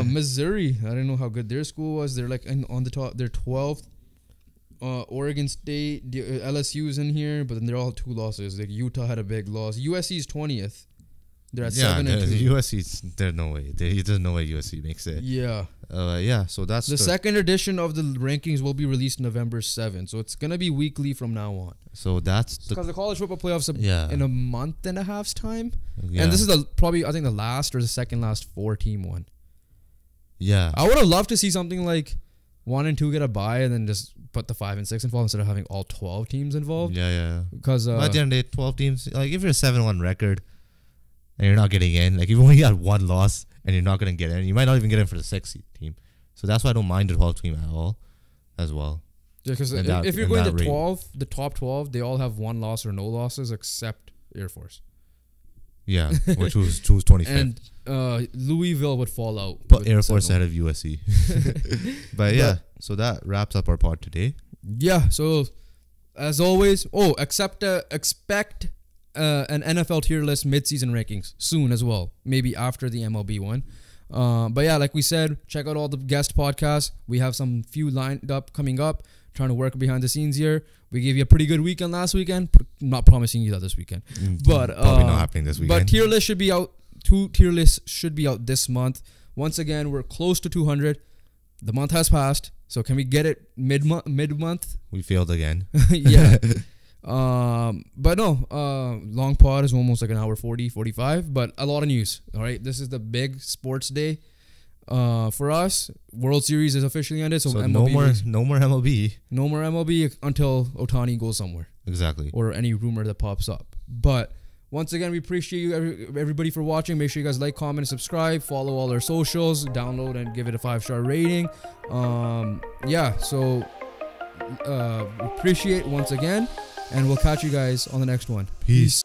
Missouri, I don't know how good their school was. They're like on the top. They're 12th. Oregon State, LSU is in here, but then they're all 2 losses. Like Utah had a big loss. USC is 20th. They're at 7-2. USC, there's no way. There's no way USC makes it. Yeah. So that's The second edition of the rankings will be released November 7th. So it's going to be weekly from now on. So that's Because the college football playoffs in a month and a half's time. Yeah. And this is probably I think the last or the second last 4-team one. Yeah. I would have loved to see something like 1 and 2 get a bye and then just put the 5 and 6 involved instead of having all 12 teams involved. Yeah. Because At the end of the day, 12 teams, like if you're a 7-1 record and you're not getting in, like if you only got 1 loss and you're not going to get in, you might not even get in for the 6th team. So that's why I don't mind the 12 team at all as well. Yeah, because if you're going to 12, the top 12, they all have 1 loss or no losses except Air Force. Yeah, which was 25th. And Louisville would fall out. But Air Force ahead of USC. But yeah, so that wraps up our pod today. Yeah, so as always, expect an NFL tier list mid-season rankings soon as well, maybe after the MLB one. But yeah, like we said, check out all the guest podcasts. We have some few lined up coming up, trying to work behind the scenes here. We gave you a pretty good weekend last weekend. Not promising you that this weekend, but probably not happening this weekend. But tier list should be out. 2 tier lists should be out this month. Once again, we're close to 200. The month has passed, so can we get it mid-month? We failed again. Yeah. But no, long pod is almost like an hour 40, 45, but a lot of news. All right. This is the big sports day. For us, World Series is officially ended, so MLB no more MLB. No more MLB until Ohtani goes somewhere. Exactly. Or any rumor that pops up. But once again, we appreciate you, everybody, for watching. Make sure you guys like, comment, and subscribe. Follow all our socials. Download and give it a 5-star rating. Yeah, so appreciate once again. And we'll catch you guys on the next one. Peace.